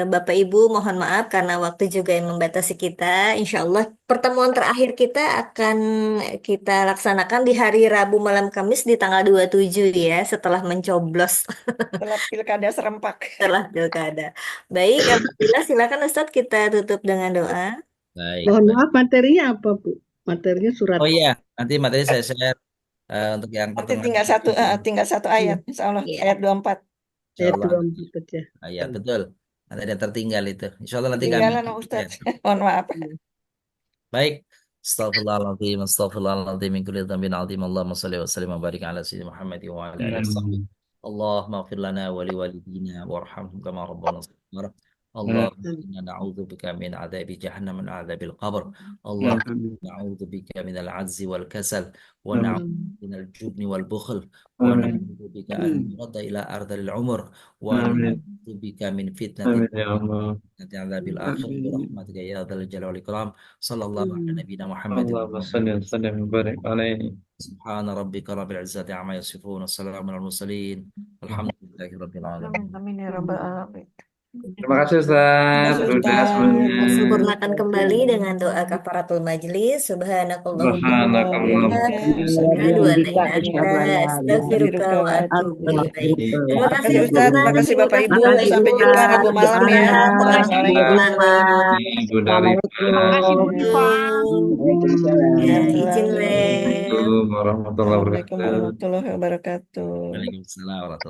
Bapak Ibu mohon maaf karena waktu juga yang membatasi kita. Insya Allah pertemuan terakhir kita akan kita laksanakan di hari Rabu malam Kamis di tanggal 27 ya, setelah mencoblos Setelah pilkada serempak. setelah pilkada. Baik, Alhamdulillah silakan Ustadz kita tutup dengan doa. Baik, Mohon baik. maaf, materinya apa, Bu? Materinya surat. Oh iya, nanti materi saya share untuk yang Nanti pertengahan. tinggal satu ayat Insya Allah Iya. ayat 24. Insya Ayat Allah. 24 saja. Ya, betul. Nanti ada yang tertinggal itu. Insya Allah nanti kami Ketinggalan Ustadz. Mohon maaf. baik. Astagfirullahaladzim, astagfirullahaladzim, min kulli dzambin azim. Allahumma shalli wa sallim wa barik ala sayyidina Muhammad wa ala alihi wasallam. Allahumma ighfir lana wa liwalidina warhamhum kama rabbana shaghira. Allahumma inna na'udzubika min adzabi jahannam wa min adzabil qabr. Allahumma na'udzubika min al-'ajzi wal kasal wa na'udzu min al-jubni wal bukhl wa na'udzu bika an nuradda ila ardhil umur wa na'udzu bika min fitnati Amin ya Allah. adzabil akhir bi rahmatika ya dzal jalali wal ikram. Sallallahu ala nabiyyina Muhammad. Allahumma salli wa sallim wa barik alaihi. Subhana rabbika rabbil izzati amma yasifun. Wassalamu alal mursalin. Alhamdulillahi rabbil alamin. Amin ya rabbal alamin. Terima kasih Ustaz. Sudah semuanya. Kita sempurnakan kembali dengan doa kafaratul majlis. Subhanakallahumma wa bihamdika, asyhadu an la ilaha illa anta, astaghfiruka wa atubu ilaik. Terima kasih Makasih Ustadz, Ustaz. makasih Bapak Ibu. Makasih, Sampai jumpa Ustaz. Rabu malam ya. Assalamualaikum. Ibu dari Ya, izin Le. Assalamualaikum warahmatullahi Assalamualaikum wabarakatuh. warahmatullahi wabarakatuh. Waalaikumsalam warahmatullahi